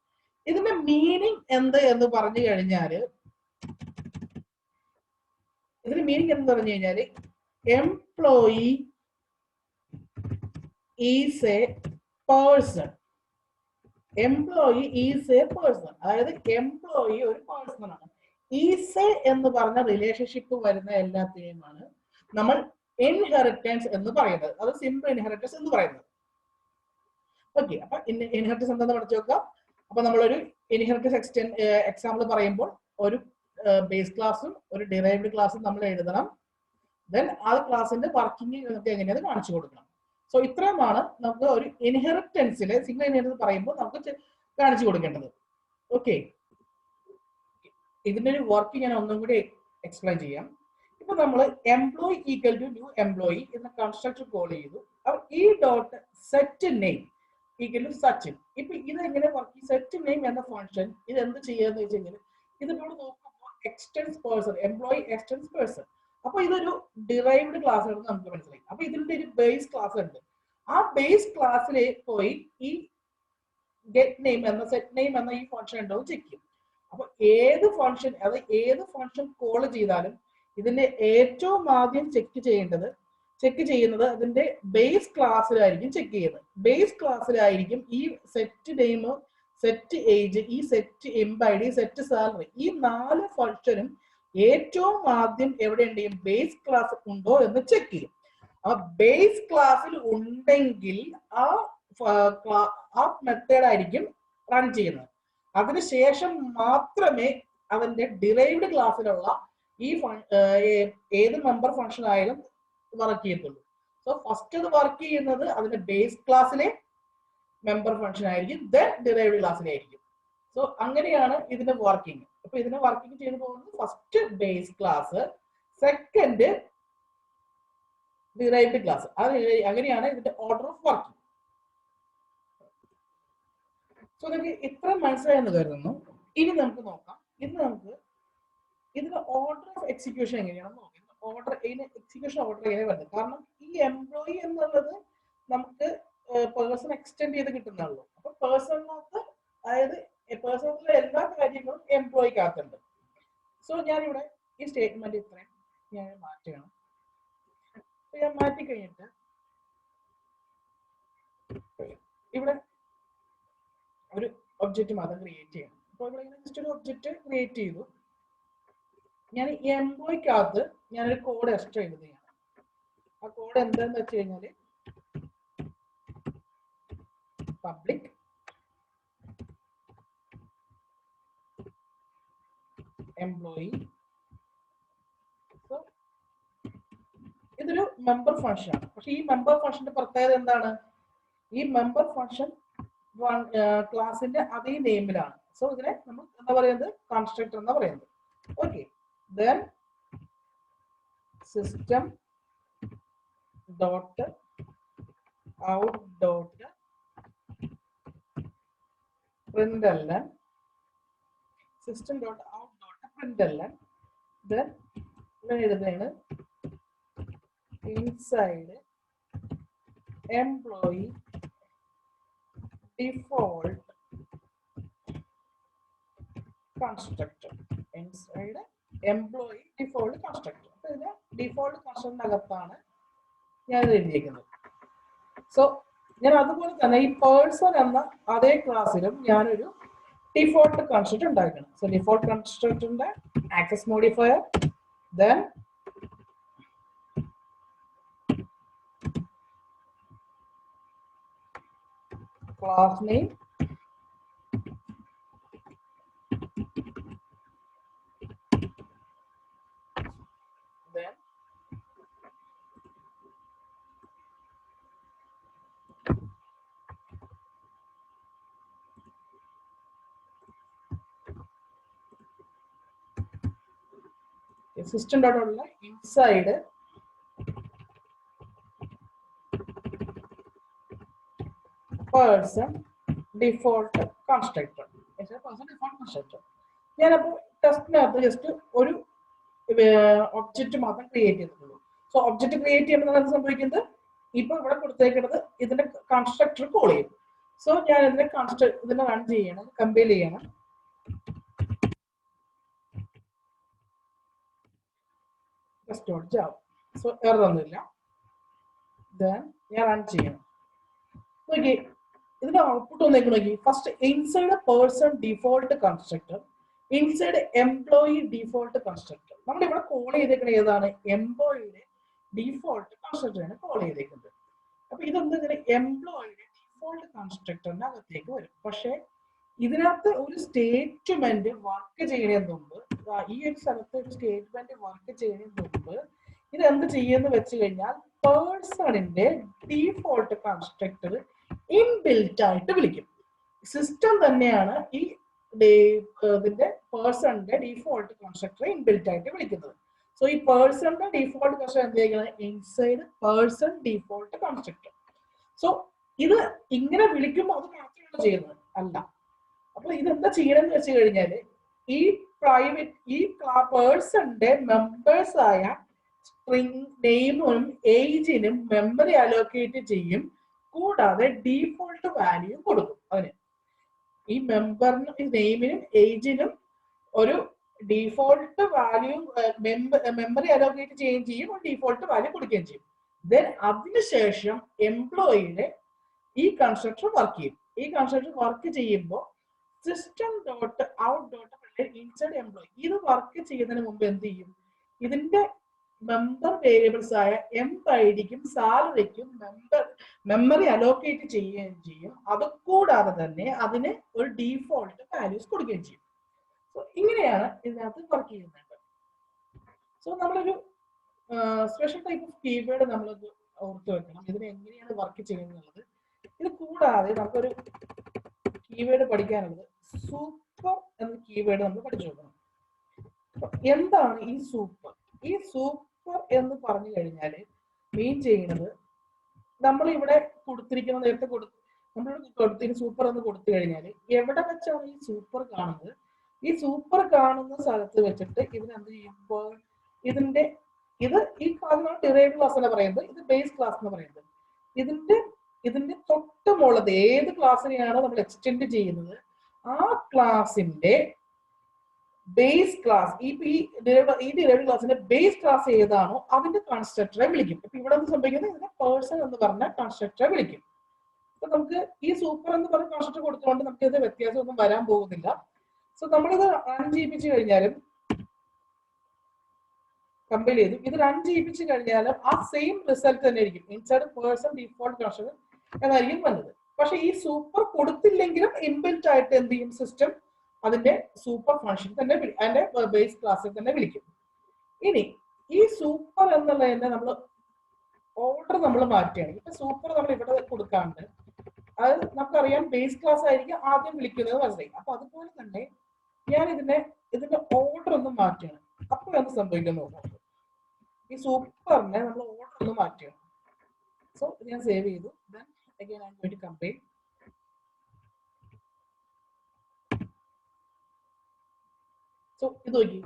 ഇതിന്റെ മീനിങ് എന്ത് എന്ന് പറഞ്ഞു കഴിഞ്ഞാല്, ഇതിന്റെ മീനിങ് എന്ന് പറഞ്ഞു കഴിഞ്ഞാല് employee is A person. Employee is A person, അതായത് എംപ്ലോയി ഒരു പേഴ്സൺ ആണ്. ഈസ് എ എന്ന് പറഞ്ഞ റിലേഷൻഷിപ്പ് വരുന്ന എല്ലാത്തിനെയുമാണ് നമ്മൾ ഇൻഹെറിറ്റൻസ് എന്ന് പറയുന്നത്. അത് സിമ്പിൾ ഇൻഹെറിറ്റൻസ് എന്ന് പറയുന്നത്. ഓക്കെ, അപ്പൊ ഇൻഹെറിറ്റൻസ് എന്താണെന്ന് പഠിച്ചു നോക്കാം. അപ്പൊ നമ്മളൊരു ഇൻഹെറിറ്റൻസ് എക്സാമ്പിൾ പറയുമ്പോൾ ഒരു ബേസ് ക്ലാസ്സും ഒരു ഡിറൈവ്ഡ് ക്ലാസ്സും നമ്മൾ എഴുതണം. ദെൻ ആ ക്ലാസിന്റെ വർക്കിംഗ് നമുക്ക് എങ്ങനെയാണ് കാണിച്ചു കൊടുക്കണം. സോ ഇത്രയുമാണ് നമുക്ക് ഒരു ഇൻഹെറിറ്റൻസിലെ സിംഗിൾ ഇൻഹെറിറ്റൻസ് പറയുമ്പോൾ നമുക്ക് കാണിച്ചു കൊടുക്കേണ്ടത്. ഓക്കെ, ഇതിന്റെ ഒരു വർക്ക് ഞാൻ ഒന്നും കൂടി എക്സ്പ്ലെയിൻ ചെയ്യാം. ഇപ്പൊ നമ്മൾ employee equal to new employee എന്ന കൺസ്ട്രക്ടർ കോൾ ചെയ്തു. അപ്പൊ ഈ dot set name equal to Sachin. ഇപ്പൊ ഇത് എങ്ങനെ വർക്ക്? സെറ്റ് നെയിം എന്ന ഫംഗ്ഷൻ ഇത് എന്ത് ചെയ്യാന്ന് വെച്ച് കഴിഞ്ഞാൽ ഇതിനോട് നോക്കുമ്പോൾ extends person, employee extends person. അപ്പൊ ഇതൊരു ഡിറൈവ്ഡ് ക്ലാസ് ആണെന്ന് നമുക്ക് മനസ്സിലായി. അപ്പൊ ഇതിന്റെ ഒരു ബേസ് ക്ലാസ് ഉണ്ട്. ആ ബേസ് ക്ലാസ്സിലേക്ക് പോയി ഈ ഗെറ്റ് നെയിം എന്ന സെറ്റ് നെയിം എന്ന ഈ ഫംഗ്ഷൻ ഉണ്ടോ ചെക്ക് ചെയ്യും. അപ്പൊ ഏത് ഫംഗ്ഷൻ കോൾ ചെയ്താലും ഇതിന്റെ ഏറ്റവും ആദ്യം ചെക്ക് ചെയ്യുന്നത് അതിന്റെ ബേസ് ക്ലാസ്സിലായിരിക്കും ചെക്ക് ചെയ്യുന്നത്. ബേസ് ക്ലാസ്സിലായിരിക്കും ഈ സെറ്റ് നെയിം, സെറ്റ് ഏജ്, ഈ സെറ്റ് എംപ്ലോയി, സെറ്റ് സാലറി, ഈ 4 ഫംഗ്ഷനും ഏറ്റവും ആദ്യം എവിടെ ഉണ്ട്? ബേസ് ക്ലാസ് ഉണ്ടോ എന്ന് ചെക്ക് ചെയ്യും. ആ ബേസ് ക്ലാസ്സിൽ ഉണ്ടെങ്കിൽ ആ മെത്തേഡ് ആയിരിക്കും റൺ ചെയ്യുന്നത്. അതിനുശേഷം മാത്രമേ അതിന്റെ ഡിറൈവ്ഡ് ക്ലാസ്സിലുള്ള ഈ ഏത് മെമ്പർ ഫംഗ്ഷൻ ആയാലും വർക്ക് ചെയ്യത്തുള്ളൂ. സോ ഫസ്റ്റ് അത് വർക്ക് ചെയ്യുന്നത് അതിന്റെ ബേസ് ക്ലാസ്സിലെ മെമ്പർ ഫംഗ്ഷൻ ആയിരിക്കും, ദെൻ ഡിറൈവ്ഡ് ക്ലാസ്സിലായിരിക്കും. സോ അങ്ങനെയാണ് ഇതിന്റെ വർക്കിംഗ്. അപ്പൊ ഇതിന്റെ വർക്കിംഗ് ചെയ്തു പോകുന്നത് first base class, second derived class. അങ്ങനെയാണ് ഇതിന്റെ ഓർഡർ ഓഫ് വർക്കിംഗ്. സോ നിങ്ങൾക്ക് ഇത്ര മനസ്സിലായെന്ന് കരുതുന്നു. ഇനി നമുക്ക് നോക്കാം, ഇതിന്റെ ഓർഡർ ഓഫ് എക്സിക്യൂഷൻ എങ്ങനെയാണെന്ന് നോക്കാം. എക്സിക്യൂഷൻ ഓർഡർ എങ്ങനെ വരുന്നത്? കാരണം ഈ എംപ്ലോയി എന്നുള്ളത് നമുക്ക് പേഴ്സൺ എക്സ്റ്റെൻഡ് ചെയ്ത് കിട്ടുന്നുള്ളൂ. അപ്പൊ പേഴ്സണിനകത്ത്, അതായത് പേഴ്സണിലെ എല്ലാ കാര്യങ്ങളും എംപ്ലോയിക്കകത്തുണ്ട്. സോ ഞാനിവിടെ ഈ സ്റ്റേറ്റ്മെന്റ് ഇത്രയും ഞാൻ മാറ്റുകയാണ്. ഞാൻ മാറ്റി കഴിഞ്ഞിട്ട് ഇവിടെ ഒരു ഒബ്ജക്റ്റ് മാത്രം ക്രിയേറ്റ് ചെയ്യണം. അപ്പോൾ ഇവിടെ ഇങ്ങനെ ജസ്റ്റ് ഒരു ഒബ്ജക്റ്റ് ക്രിയേറ്റ് ചെയ്തു. ഞാൻ ഈ എംപ്ലോയിക്കകത്ത് ഞാനൊരു കോഡ് എക്സ്ട്രാ എഴുതുകയാണ്. ആ കോഡ് എന്താന്ന് വെച്ച് കഴിഞ്ഞാല് പബ്ലിക് എംപ്ലോയി. സോ ഇതൊരു മെമ്പർ ഫംഗ്ഷൻ ആണ്. പക്ഷെ ഈ മെമ്പർ ഫംഗ്ഷന്റെ പ്രത്യേകത എന്താണ്? ഈ മെമ്പർ ഫംഗ്ഷൻ ക്ലാസിന്റെ അതേ നെയിമിലാണ്. സോ ഇതിനെ നമ്മൾ എന്താ പറയുന്നത്? കൺസ്ട്രക്ടർ എന്ന് പറയുന്നത്. Okay, then system dot out dot println, system dot out dot println, then എഴുതുന്നതാണ് inside employee default constructor, inside employee default constructor. അപ്പൊ ഇതിന്റെ ഡിഫോൾട്ട് കൺസ്ട്രക്ടറിനകത്താണ് ഞാൻ ഇത് എഴുതിയിരിക്കുന്നത്. സോ ഞാൻ അതുപോലെ തന്നെ ഈ പേഴ്സൺ എന്ന അതേ ക്ലാസ്സിലും ഞാനൊരു ഡിഫോൾട്ട് കൺസ്ട്രക്ടർ ഉണ്ടാക്കണം. സോ ഡിഫോൾട്ട് കൺസ്ട്രക്ടറിന്റെ access modifier, then class name, system dot ഉള്ള ഇൻസൈഡ് പേഴ്സൺ ഡിഫോൾട്ട് കൺസ്ട്രക്ടർ. ഞാനപ്പോൾ ടെസ്റ്റിനകത്ത് ജസ്റ്റ് ഒരു ഒബ്ജക്റ്റ് മാത്രം ക്രിയേറ്റ് ചെയ്തിട്ടുള്ളൂ. സോ ഒബ്ജക്റ്റ് ക്രിയേറ്റ് ചെയ്യുമ്പോൾ എന്ത് സംഭവിക്കുന്നത്? ഇപ്പൊ ഇവിടെ കൊടുത്തേക്കുന്നത് ഇതിന്റെ കൺസ്ട്രക്ടർ കോൾ ചെയ്യും. സോ ഞാൻ ഇതിനെ റൺ ചെയ്യണം, കമ്പൈൽ ചെയ്യണം. സോ എറർ ഒന്നുമില്ല. ദെൻ ഞാൻ റൺ ചെയ്യണം. നോക്കി ഇതിന്റെ ഔട്ട്പുട്ട് ഒന്നേക്ക് നോക്കി. First inside person default constructor, inside employee default constructor. നമ്മൾ ഇവിടെ കോൾ ചെയ്തേക്കുന്ന ഏതാണ്? എംപ്ലോയിയുടെ ഡീഫോൾട്ട് കൺസ്ട്രക്ടറാണ് കോൾ ചെയ്തേക്കുന്നത്. അപ്പൊ ഇതെന്താ ഇങ്ങനെ എംപ്ലോയിയുടെ ഡീഫോൾട്ട് കൺസ്ട്രക്ടറിന്റെ അകത്തേക്ക് വരും. പക്ഷെ ഇതിനകത്ത് ഒരു സ്റ്റേറ്റ്മെന്റ് വർക്ക് ചെയ്യുന്നതിന് മുമ്പ്, ഈ ഒരു സ്ഥലത്ത് ഒരു സ്റ്റേറ്റ്മെന്റ് വർക്ക് ചെയ്യുന്നതിന് മുമ്പ് ഇത് എന്ത് ചെയ്യുമെന്ന് വെച്ച് കഴിഞ്ഞാൽ പേഴ്സണിന്റെ ഡീഫോൾട്ട് കൺസ്ട്രക്ടർ ഇൻബിൽറ്റ് ആയിട്ട് വിളിക്കും. സിസ്റ്റം തന്നെയാണ് ഈ ഇതിന്റെ പേഴ്സണിന്റെ ഡീഫോൾട്ട് കൺസ്ട്രക്ടർ ഇൻബിൽറ്റ് ആയിട്ട് വിളിക്കുന്നത്. സോ ഈ പേഴ്സണിന്റെ ഡീഫോൾട്ട് കൺസ്ട്രക്ടർ എന്ത് ചെയ്യുന്നത്, inside person default constructor. So ഇത് ഇങ്ങനെ വിളിക്കുമ്പോൾ അത് മാത്രമാണ് ചെയ്യുന്നത് അല്ല. അപ്പൊ ഇതെന്താ ചെയ്യണമെന്ന് വെച്ച് കഴിഞ്ഞാല് ഈ പേഴ്സണിന്റെ മെമ്പേഴ്സ് ആയ സ്ട്രിംഗ് നെയിമും ഏജിനും മെമ്മറി അലോക്കേറ്റ് ചെയ്യും. കൂടാതെ ഡീഫോൾട്ട് വാല്യൂ കൊടുക്കും. അതിന് ഈ മെമ്പറിനും നെയിമിനും ഏജിനും ഒരു ഡീഫോൾട്ട് വാല്യൂ മെമ്മറി അലോക്കേറ്റ് ചെയ്യുകയും ചെയ്യും, ഡീഫോൾട്ട് വാല്യൂ കൊടുക്കുകയും ചെയ്യും. ദെൻ അതിനുശേഷം എംപ്ലോയിയുടെ ഈ കൺസ്ട്രക്ടർ വർക്ക് ചെയ്യും. ഈ കൺസ്ട്രക്ടർ വർക്ക് ചെയ്യുമ്പോൾ system dot out dot inside employee ഇത് വർക്ക് ചെയ്യുന്നതിന് മുമ്പ് എന്ത് ചെയ്യും, ഇതിന്റെ മെമ്പർ വേരിയബിൾസ് ആയ ഡിക്കും സാലറിക്കും മെമ്മറി അലോക്കേറ്റ് ചെയ്യുകയും ചെയ്യും. അത് കൂടാതെ തന്നെ അതിന് ഒരു ഡീഫോൾട്ട് വാല്യൂസ് കൊടുക്കുകയും ചെയ്യും. സോ ഇങ്ങനെയാണ് ഇതിനകത്ത് വർക്ക് ചെയ്യുന്നത്. സോ നമ്മളൊരു സ്പെഷ്യൽ ടൈപ്പ് ഓഫ് കീവേഡ് നമ്മളത് ഓർത്ത് വെക്കണം, ഇതിന് എങ്ങനെയാണ് വർക്ക് ചെയ്യുന്നത്. ഇത് കൂടാതെ നമുക്കൊരു കീവേഡ് പഠിക്കാനുള്ളത് സൂപ്പർ എന്ന കീവേഡ് നമ്മൾ പഠിച്ചു നോക്കണം. എന്താണ് ഈ സൂപ്പർ? ഈ സൂപ്പർ എന്ന് പറഞ്ഞു കഴിഞ്ഞാൽ മീൻ ചെയ്യുന്നത് നമ്മൾ ഇവിടെ കൊടുത്തിരിക്കുന്ന നേരത്തെ നമ്മളിവിടെ കൊടുത്തിരിക്കുന്ന സൂപ്പർ എന്ന് കൊടുത്തു കഴിഞ്ഞാൽ എവിടെ വെച്ചാണ് ഈ സൂപ്പർ കാണുന്നത്, ഈ സൂപ്പർ കാണുന്ന സ്ഥലത്ത് വെച്ചിട്ട് ഇതിനെന്ത് ചെയ്യുമ്പോൾ ഇത് ഈ ക്ലാസ് ഡിറൈവ്ഡ് ക്ലാസ് എന്ന് പറയുന്നത്, ഇത് ബേസ് ക്ലാസ് എന്ന് പറയുന്നത്. ഇതിന്റെ തൊട്ട് മുകളിൽ ഏത് ക്ലാസ്സിനെയാണോ നമ്മൾ എക്സ്റ്റെൻഡ് ചെയ്യുന്നത് ആ ക്ലാസിന്റെ ബേസ് ക്ലാസ്, ഈ ഡിറൈവ്ഡ് ക്ലാസിന്റെ ബേസ് ക്ലാസ് ഏതാണോ അതിന്റെ കൺസ്ട്രക്ടറെ വിളിക്കും. ഇപ്പൊ ഇവിടെ എന്ത് സംഭവിക്കുന്നത്, ഇതിന്റെ പേഴ്സൺ എന്ന് പറഞ്ഞ കൺസ്ട്രക്ടറെ വിളിക്കും. അപ്പൊ നമുക്ക് ഈ സൂപ്പർ എന്ന് പറഞ്ഞ കൺസ്ട്രക്ടർ കൊടുത്തുകൊണ്ട് നമുക്ക് ഇത് വ്യത്യാസമൊന്നും വരാൻ പോകുന്നില്ല. സോ നമ്മളിത് റൺ ചെയ്യിപ്പിച്ചു കഴിഞ്ഞാലും കമ്പൈൽ ചെയ്തു ഇത് റൺ ചെയ്യിപ്പിച്ചു കഴിഞ്ഞാലും ആ സെയിം റിസൾട്ട് തന്നെ ആയിരിക്കും, ഇൻസൈഡ് പേഴ്സൺ ഡീഫോൾട്ട് കൺസ്ട്രക്ടർ എന്നായിരിക്കും വന്നത്. പക്ഷെ ഈ സൂപ്പർ കൊടുത്തില്ലെങ്കിലും ഇൻബിൽറ്റ് ആയിട്ട് എന്ത് ചെയ്യും, സിസ്റ്റം അതിന്റെ സൂപ്പർ ഫംഗ്ഷൻ തന്നെ അതിന്റെ ബേസ് ക്ലാസ്സിൽ തന്നെ വിളിക്കും. ഇനി ഈ സൂപ്പർ എന്നുള്ളതിന്റെ നമ്മൾ ഓർഡർ നമ്മൾ മാറ്റുകയാണ്. ഇപ്പൊ സൂപ്പർ നമ്മൾ ഇവിടെ കൊടുക്കാണ്ട് അത് നമുക്കറിയാം ബേസ് ക്ലാസ് ആയിരിക്കും ആദ്യം വിളിക്കുന്നത് മനസ്സിലായി. അപ്പൊ അതുപോലെ തന്നെ ഞാൻ ഇതിന്റെ ഓർഡർ ഒന്ന് മാറ്റുകയാണ്. അപ്പോൾ എന്ത് സംഭവിക്കുന്നു, ഈ സൂപ്പറിനെ നമ്മൾ ഓർഡർ ഒന്ന് മാറ്റുകയാണ്. സോ ഞാൻ സേവ് ചെയ്തു. then again I'm going to compile. So ഇത് നോക്കി,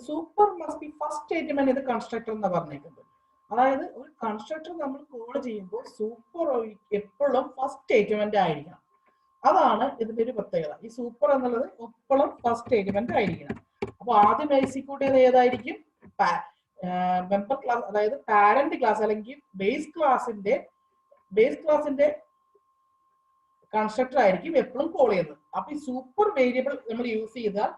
super must be first statement ഇത് കൺസ്ട്രക്ടർ എന്ന് പറഞ്ഞേക്കുന്നത്. അതായത് ഒരു കൺസ്ട്രക്ടർ നമ്മൾ കോൾ ചെയ്യുമ്പോൾ സൂപ്പർ എപ്പോഴും ഫസ്റ്റ് സ്റ്റേറ്റ്മെന്റ് ആയിരിക്കണം. അതാണ് ഇതിന്റെ ഒരു പ്രത്യേകത. ഈ സൂപ്പർ എന്നുള്ളത് എപ്പോഴും ഫസ്റ്റ് സ്റ്റേറ്റ്മെന്റ് ആയിരിക്കണം. അപ്പൊ ആദ്യം എക്സിക്യൂട്ട് ചെയ്ത് ഏതായിരിക്കും, മെമ്പർ ക്ലാസ്, അതായത് പാരന്റ് ക്ലാസ് അല്ലെങ്കിൽ ബേസ് ക്ലാസിന്റെ കൺസ്ട്രക്ടർ ആയിരിക്കും എപ്പോഴും കോൾ ചെയ്യുന്നത്. അപ്പൊ ഈ സൂപ്പർ വേരിയബിൾ നമ്മൾ യൂസ് ചെയ്താൽ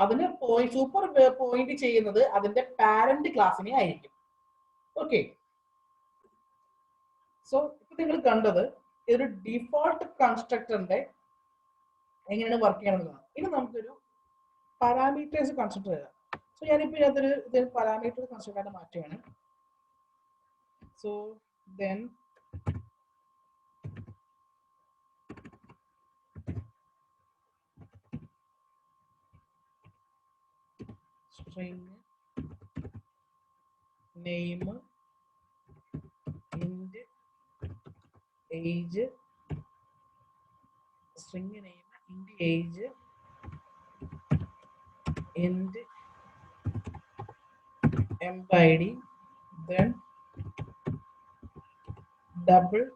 അതിന് സൂപ്പർ പോയിന്റ് ചെയ്യുന്നത് അതിന്റെ പാരന്റ് ക്ലാസ്സിനെ ആയിരിക്കും. ഓക്കെ, സോ ഇപ്പൊ നിങ്ങൾ കണ്ടത് ഒരു ഡിഫോൾട്ട് കൺസ്ട്രക്ടറിന്റെ എങ്ങനെയാണ് വർക്ക് ചെയ്യണമെന്നാണ്. ഇനി നമുക്കൊരു പാരാമീറ്റേഴ്സ് കൺസ്ട്രക്ടർ ചെയ്യാം. സോ ഞാനിപ്പോ ഇതിനകത്തൊരു പാരാമീറ്റർ കൺസ്ട്രക്ടർ മാറ്റുകയാണ്. So then string name int age, string name int age int empid, then double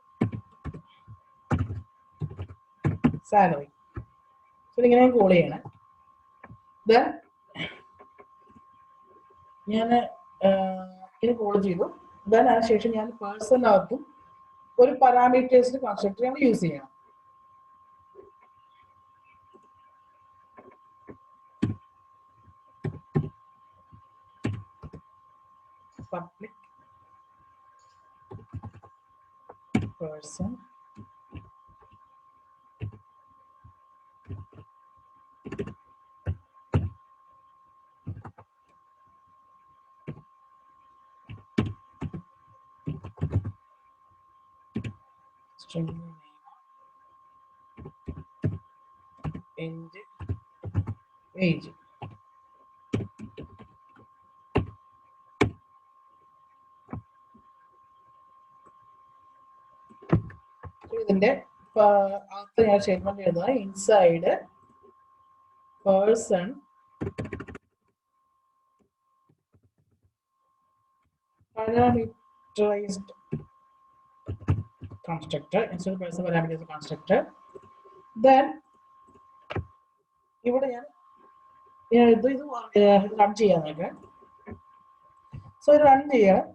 salary. So ഇങ്ങനെ കോൾ ചെയ്യണം. then ഞാൻ ഇത് കോൾ ചെയ്തു. ദെൻ അതിനുശേഷം ഞാൻ പേഴ്സണിനകത്തും ഒരു പാരാമീറ്റേഴ്സിന്റെ കൺസ്ട്രക്ടർ ഞാൻ യൂസ് ചെയ്യണം. Public person string name int age. ഇതിന്റെ അകത്ത് ഞാൻ സ്റ്റേറ്റ്മെന്റ് എഴുതുക inside person parameterized constructor inside person parameterized constructor. Then ഇവിടെ ഞാൻ ഇത് റൺ ചെയ്യാനൊക്കെ സോ ഇത് റൺ ചെയ്യണം.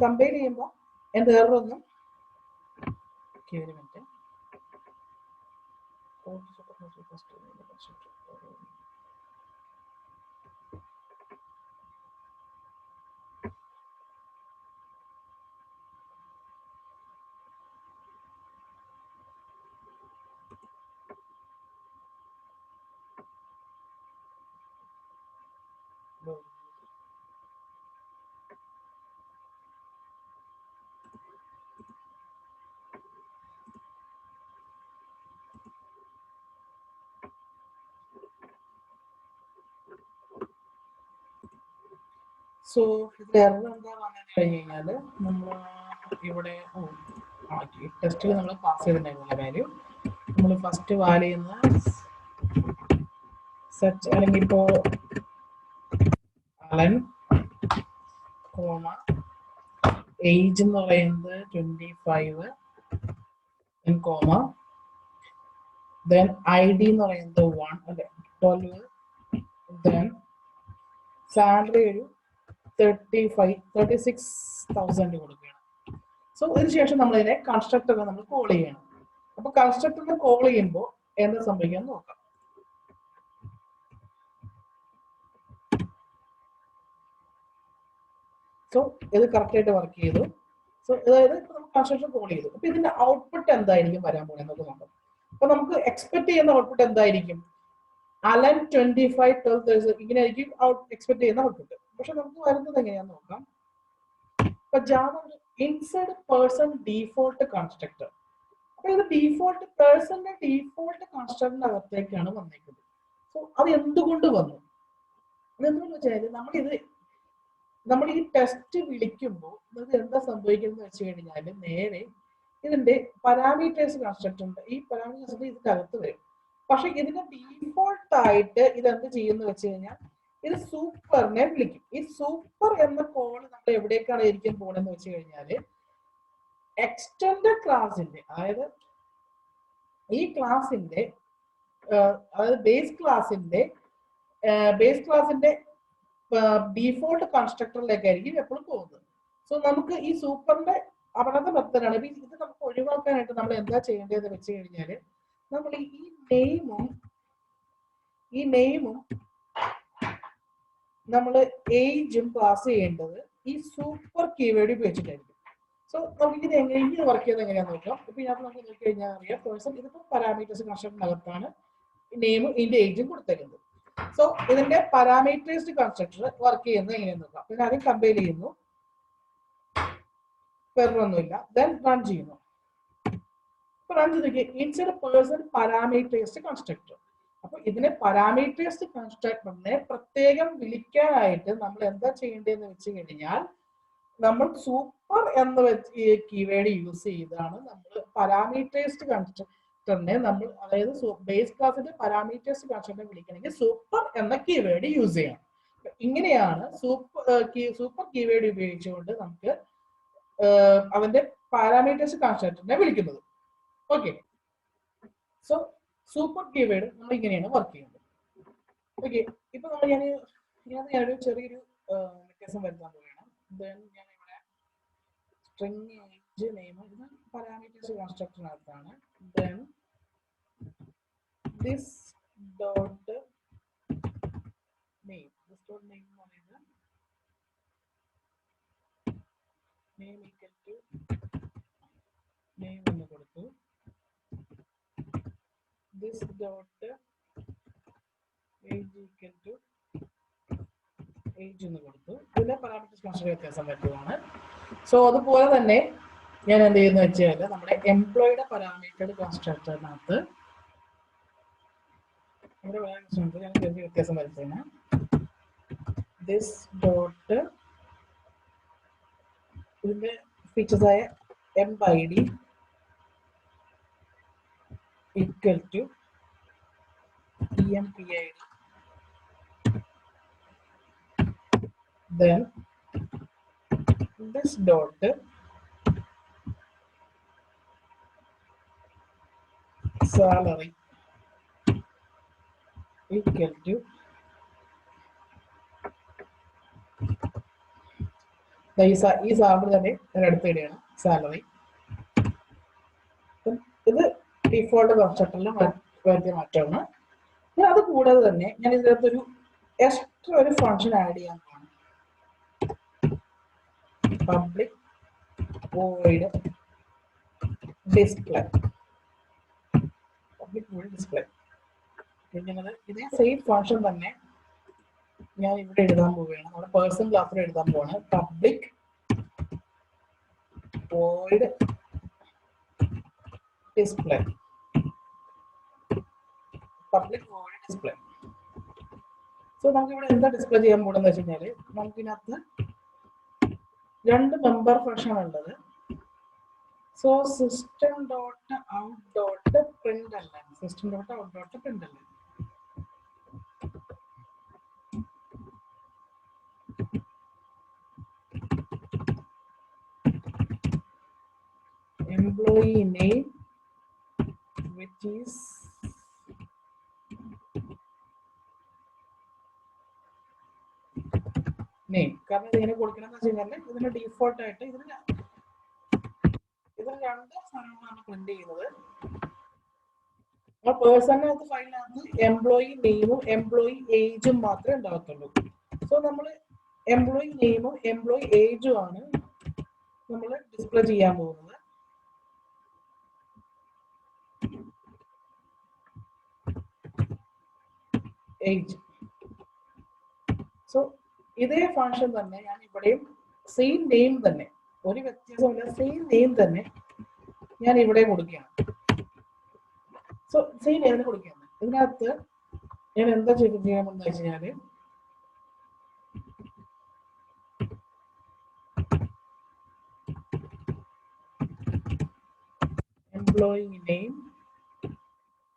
കമ്പൈൽ ചെയ്യുമ്പോൾ എൻ്റെ എറർ ഒന്നും ഒരു മിനിറ്റ് സോ ഇതിൽ എറർ എന്താ വന്നു കഴിഞ്ഞാൽ നമ്മൾ ഇവിടെ ടെസ്റ്റിൽ നമ്മൾ പാസ് ചെയ്തിട്ടുണ്ടായിരുന്നില്ല വാല്യൂ. നമ്മൾ ഫസ്റ്റ് വാല്യൂ സെർച്ച് അല്ലെങ്കിൽ ഇപ്പോൾ അലൻ കോമ ഏജ് എന്ന് പറയുന്നത് 25 കോമ ദെൻ ഐ ഡി എന്ന് പറയുന്നത് 12 ദെൻ സാലറി ഒരു 36,000 കൊടുക്കുകയാണ്. സോ ഇതിനുശേഷം നമ്മൾ ഇതിനെ കൺസ്ട്രക്ടറിനെ നമ്മൾ കോൾ ചെയ്യണം. അപ്പൊ കൺസ്ട്രക്ടറിനെ കോൾ ചെയ്യുമ്പോൾ എന്താ സംഭവിക്കാൻ നോക്കാം. സോ ഇത് കറക്റ്റ് ആയിട്ട് വർക്ക് ചെയ്തു. സോ അതായത് ഇപ്പൊ നമുക്ക് കൺസ്ട്രക്ടർ കോൾ ചെയ്തു. അപ്പൊ ഇതിന്റെ ഔട്ട്പുട്ട് എന്തായിരിക്കും വരാൻ പോകുന്നത് നോക്കാം. അപ്പൊ നമുക്ക് എക്സ്പെക്ട് ചെയ്യുന്ന ഔട്ട്പുട്ട് എന്തായിരിക്കും? അലൻ 25 12 ഇങ്ങനെ ആയിരിക്കും എക്സ്പെക്ട് ചെയ്യുന്ന ഔട്ട്പുട്ട്. പക്ഷെ നമുക്ക് വരുന്നത് എങ്ങനെയാന്ന് നോക്കാം. ഇപ്പൊ Java inside person default constructor. അപ്പൊ ഇത് ഡീഫോൾട്ട് പേഴ്സന്റെ ഡീഫോൾട്ട് കൺസ്ട്രക്ടറിന്റെ അകത്തേക്കാണ് വന്നേക്കുന്നത്. സോ അത് എന്തുകൊണ്ട് വന്നു? അതെന്താണെന്ന് വെച്ചാൽ നമ്മൾ ഈ ടെസ്റ്റ് വിളിക്കുമ്പോൾ ഇത് എന്താ സംഭവിക്കുന്നത് വെച്ച് കഴിഞ്ഞാൽ നേരെ ഇതിന്റെ പാരാമീറ്റേഴ്സ് കൺസ്ട്രക്ടർ ഉണ്ട്. ഈ പാരാമീറ്റേഴ്സ് ഇതിന്റെ അകത്ത് വരും. പക്ഷെ ഇതിന്റെ ഡീഫോൾട്ട് ആയിട്ട് ഇത് എന്ത് ചെയ്യുന്ന വെച്ച് കഴിഞ്ഞാൽ ഇത് സൂപ്പറിനെ വിളിക്കും. ഈ സൂപ്പർ എന്ന കോൾ നമ്മൾ എവിടേക്കാണ് ഇരിക്കാൻ പോണെന്ന് വെച്ച് കഴിഞ്ഞാല് എക്സ്റ്റൻഡ് ക്ലാസിന്റെ അതായത് ഈ ക്ലാസിന്റെ അതായത് ബേസ് ക്ലാസിന്റെ ഡീഫോൾട്ട് കൺസ്ട്രക്ടറിലേക്കായിരിക്കും എപ്പോഴും പോകുന്നത്. സോ നമുക്ക് ഈ സൂപ്പറിന്റെ അപകട മെത്തഡാണ്. ഇത് നമുക്ക് ഒഴിവാക്കാനായിട്ട് നമ്മൾ എന്താ ചെയ്യേണ്ടതെന്ന് വെച്ച് കഴിഞ്ഞാല് നമ്മൾ ഈ നെയിമും നമ്മൾ ഏജും പാസ് ചെയ്യേണ്ടത് ഈ സൂപ്പർ കീവേഡ് ഉപയോഗിച്ചിട്ടായിരിക്കും. സോ നമുക്ക് ഇത് എങ്ങനെ വർക്ക് ചെയ്യുന്നത് എങ്ങനെയാന്ന് നോക്കാം. ഇപ്പൊ ഇതിനകത്ത് നമുക്ക് നോക്കി കഴിഞ്ഞാൽ അറിയാം പേഴ്സൺ ഇതിപ്പോ പാരാമീറ്റേഴ്സ് കൺസ്ട്രക്ടറിനകത്താണ് നെയിമും ഇതിന്റെ ഏജും കൊടുത്തേക്കുന്നത്. സോ ഇതിന്റെ പാരാമീറ്റേഴ്സ് കൺസ്ട്രക്ടർ വർക്ക് ചെയ്യുന്നത് എങ്ങനെയാന്ന് നോക്കാം. പിന്നെ ആദ്യം കമ്പൈൽ ചെയ്യുന്നു, വേറൊന്നുമില്ല, ദെൻ റൺ ചെയ്യുന്നു. റൺ ചെയ്ത് ഇൻസൈഡ് പേഴ്സൺ പാരാമീറ്റേഴ്സ് കൺസ്ട്രക്ടർ. അപ്പൊ ഇതിനെ പാരാമീറ്റേഴ്സ് കൺസ്ട്രക്ടറിനെ പ്രത്യേകം വിളിക്കാനായിട്ട് നമ്മൾ എന്താ ചെയ്യേണ്ടതെന്ന് വെച്ച് കഴിഞ്ഞാൽ നമ്മൾ സൂപ്പർ എന്ന കീവേഡ് യൂസ് ചെയ്താണ് നമ്മൾ പാരാമീറ്റേഴ്സ് കൺസ്ട്രക്ടറിനെ നമ്മൾ അതായത് ബേസ് ക്ലാസിന്റെ പാരാമീറ്റേഴ്സ് കൺസ്ട്രക്ടറിനെ വിളിക്കണമെങ്കിൽ സൂപ്പർ എന്ന കീവേഡ് യൂസ് ചെയ്യണം. ഇങ്ങനെയാണ് സൂപ്പർ കീവേഡ് ഉപയോഗിച്ചുകൊണ്ട് നമുക്ക് അവന്റെ പാരാമീറ്റേഴ്സ് കൺസ്ട്രക്ടറിനെ വിളിക്കുന്നത്. ഓക്കെ, സോ സൂപ്പർ കീവേഡ് നമ്മൾ ഇങ്ങനെയാണ് വർക്ക് ചെയ്യുന്നത്. ഓക്കെ, ഇപ്പൊ നമ്മൾ ഞാനൊരു ചെറിയൊരു വ്യത്യാസം വരുത്താൻ പോവുകയാണ്. ദെൻ ഞാൻ ഇവിടെ സ്ട്രിംഗ് ഏജ് നെയിം ഇത് പാരാമീറ്റേഴ്സ് കൺസ്ട്രക്ടറിനകത്താണ്. ദെൻ ദിസ് ഡോട്ട് നെയിം എന്ന് പറയുന്നത് name equal to name this dot age equal to age എന്ന് കൊടുത്തു. ഇതിന്റെ പാരാമീറ്റേഴ്സ് കുറച്ച് വ്യത്യാസം വരുന്നതാണ്. സോ അതുപോലെ തന്നെ ഞാൻ എന്ത് ചെയ്യുന്ന വെച്ചാൽ നമ്മുടെ എംപ്ലോയിയുടെ പാരാമീറ്റർ കൺസ്ട്രക്ടറിനകത്ത് നമ്മുടെ ഞാൻ ചെറിയ വ്യത്യാസം വരുത്തുകയാണ്. ദിസ് ഡോട്ട് ഇതിന്റെ ഫീച്ചേഴ്സ് ആയ empid equal to empid, then this dot salary equal to ഈ സാമ്പിൾ തന്നെ ഞാൻ എടുത്തിടുകയാണ് സാലറി. ഇത് ഡിഫോൾട്ട് കൺസ്ട്രക്ടറിൽ വരുത്തിയ മാറ്റമാണ്. അത് കൂടാതെ തന്നെ ഞാൻ ഇതിനകത്തൊരു എക്സ്ട്രാ ഒരു ഫംഗ്ഷൻ ആഡ് ചെയ്യാൻ പോവാണ്. Public void display. Public void display ഇതേ സെയിം ഫംഗ്ഷൻ തന്നെ ഞാൻ ഇവിടെ എഴുതാൻ പോവുകയാണ്. നമ്മുടെ പേഴ്സണൽ ക്ലാസ്സിൽ എഴുതാൻ പോവാണ്. Public void display. Public void display. So നമുക്ക് ഇവിടെ എന്താ ഡിസ്പ്ലേ ചെയ്യാൻ പോകുന്നത് വെച്ച് കഴിഞ്ഞാൽ നമുക്കിനകത്ത് രണ്ട് മെമ്പർ ഫംഗ്ഷൻ ഉള്ളത്. So system dot out dot print അല്ല, system dot out dot print അല്ല. Employee name which is name. കാരണം ഇതിനെ കൊടുക്കണമെന്ന് വെച്ച് കഴിഞ്ഞാൽ ഇതിന് ഡീഫോൾട്ട് ആയിട്ട് ഇതിന് രണ്ട് സാധനങ്ങളാണ് പ്രിന്റ് ചെയ്യുന്നത്. ആ പേഴ്സണിനകത്ത് ഫയലിനകത്ത് എംപ്ലോയി നെയിമും എംപ്ലോയി ഏജും മാത്രമേ ഉണ്ടാകത്തുള്ളൂ. സോ നമ്മൾ എംപ്ലോയി നെയിമും എംപ്ലോയി ഏജും ആണ് നമ്മൾ ഡിസ്പ്ലേ ചെയ്യാൻ പോകുന്നത്. ഏജ്. സോ ഇതേ ഫംഗ്ഷൻ തന്നെ ഞാൻ ഇവിടെയും സെയിം നെയിം തന്നെ, ഒരു വ്യത്യാസമില്ല, സെയിം നെയിം തന്നെ ഞാൻ ഇവിടെ കൊടുക്കുകയാണ്. സോ സെയിം നെയിമിന് കൊടുക്കുകയാണ്. ഇതിനകത്ത് ഞാൻ എന്താ ചെയ്യാമെന്ന് വെച്ച് കഴിഞ്ഞാല് employee name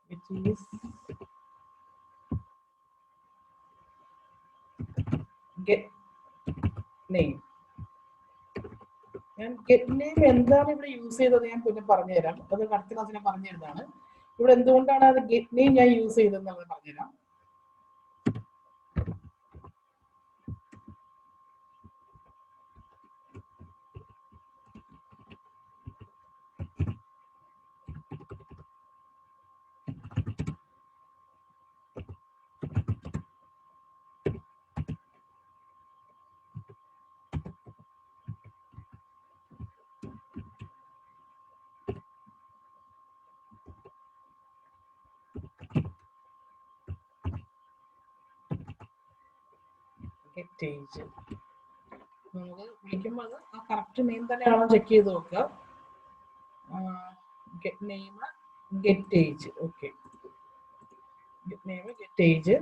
which is get name. ഞാൻ ഗെറ്റ് നെയിം എന്താണ് ഇവിടെ യൂസ് ചെയ്തത് ഞാൻ പിന്നെ പറഞ്ഞുതരാം. അത് അടുത്ത ക്ലാസ്സിൽ ഞാൻ പറഞ്ഞുതരുന്നതാണ്. ഇവിടെ എന്തുകൊണ്ടാണ് അത് ഗെറ്റ് നെയിം ഞാൻ യൂസ് ചെയ്തതെന്നുള്ളത് പറഞ്ഞുതരാം. ഗെറ്റ് ഏജ് നമുക്ക് വിളിക്കുമ്പോൾ അത് ആ കറക്റ്റ് നെയിം തന്നെയാണോ ചെക്ക് ചെയ്ത് നോക്കുക. Get name get age. Okay, get name get age.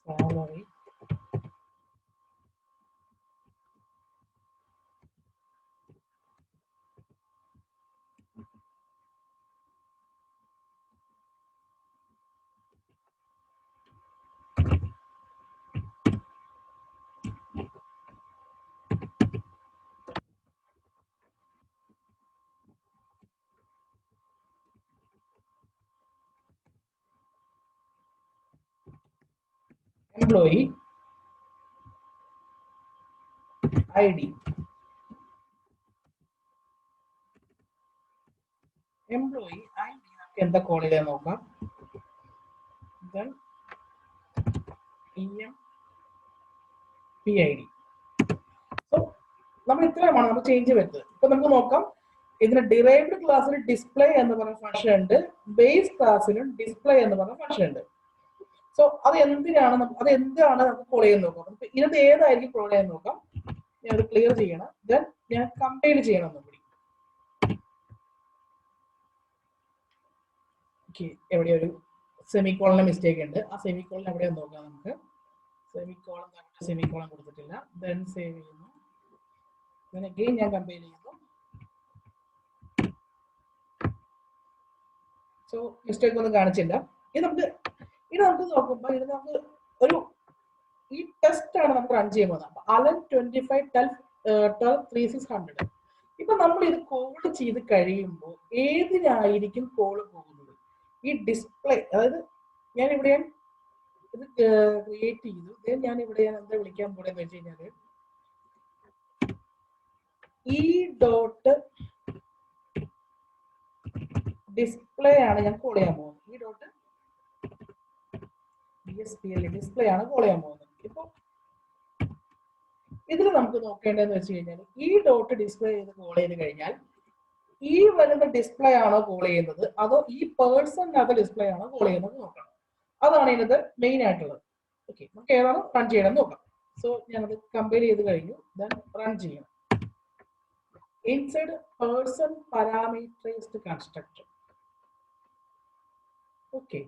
Salary employee ID. Employee ID നമുക്ക് എന്താ കോൾ ചെയ്യാൻ നോക്കാം. Then empid. So നമ്മൾ ഇത്രയുമാണ് നമ്മൾ ചേഞ്ച് വരുന്നത്. ഇപ്പൊ നമുക്ക് നോക്കാം, ഇതിന് ഡിറൈവ്ഡ് ക്ലാസ്സിൽ ഡിസ്പ്ലേ എന്ന് പറയുന്ന ഫംഗ്ഷൻ ഉണ്ട്, ബേസ് ക്ലാസ്സിലും ഡിസ്പ്ലേ എന്ന് പറയുന്ന ഫംഗ്ഷൻ ഉണ്ട്. സോ അത് എന്താണ് നമുക്ക് കോൾ ചെയ്യാൻ നോക്കാം. ഇതിനകത്ത് ഏതായിരിക്കും കോൾ ചെയ്യാൻ നോക്കാം. ഞാൻ അത് ക്ലിയർ ചെയ്യണം. ദെൻ ഞാൻ കമ്പൈൽ ചെയ്യണം ഒന്നുകൂടി. എവിടെ ഒരു സെമിക്കോളിന്റെ മിസ്റ്റേക്ക് ഉണ്ട്. ആ സെമിക്കോളിന് എവിടെയാന്ന് നോക്കാം നമുക്ക്. സെമിക്കോളൻ കൊടുത്തിട്ടില്ല. ദെൻ സേവ് ചെയ്യുന്നു. അഗെയിൻ ഞാൻ കമ്പൈൽ ചെയ്യുന്നു. സോ മിസ്റ്റേക്ക് ഒന്നും കാണിച്ചില്ല. ഇത് നമുക്ക് നോക്കുമ്പോൾ ഇത് നമുക്ക് ഒരു ഈ ടെസ്റ്റ് ആണ് നമുക്ക് റൺ ചെയ്യാൻ പോകുന്നത്. അലൻ 25123600. ഇപ്പൊ നമ്മൾ ഇത് കോൾ ചെയ്ത് കഴിയുമ്പോൾ ഏതിനായിരിക്കും കോൾ പോകുന്നത്? ഈ ഡിസ്പ്ലേ, അതായത് ഞാൻ ഇവിടെ ഇത് ക്രിയേറ്റ് ചെയ്തു. ഞാൻ ഇവിടെ എന്താ വിളിക്കാൻ പോണെന്ന് വെച്ച് കഴിഞ്ഞാല് ഈ ഡോട്ട് ഡിസ്പ്ലേ ആണ് ഞാൻ കോൾ ചെയ്യാൻ പോകുന്നത്. ഈ ഡോട്ട് ഡിസ്പ്ലേ ആണ് കോൾ ചെയ്യാൻ പോകുന്നത്. ഇപ്പൊ ഇതിൽ നമുക്ക് നോക്കേണ്ടതെന്ന് വെച്ച് കഴിഞ്ഞാൽ ഈ ഡോട്ട് ഡിസ്പ്ലേ ചെയ്ത് കോൾ ചെയ്ത് കഴിഞ്ഞാൽ ഈ വരുന്ന ഡിസ്പ്ലേ ആണോ കോൾ ചെയ്യുന്നത്, അതോ ഈ പേഴ്സണിനകത്ത് ഡിസ്പ്ലേ ആണോ കോൾ ചെയ്യുന്നത് നോക്കണം. അതാണ് ഇതിനകത്ത് മെയിൻ ആയിട്ടുള്ളത്. ഓക്കെ, നമുക്ക് ഏതാണ് റൺ ചെയ്യണമെന്ന് നോക്കാം. സോ ഞാനത് കമ്പയർ ചെയ്ത് കഴിഞ്ഞു. ദെൻ റൺ ചെയ്യണം. Inside person parameterised constructor. Okay,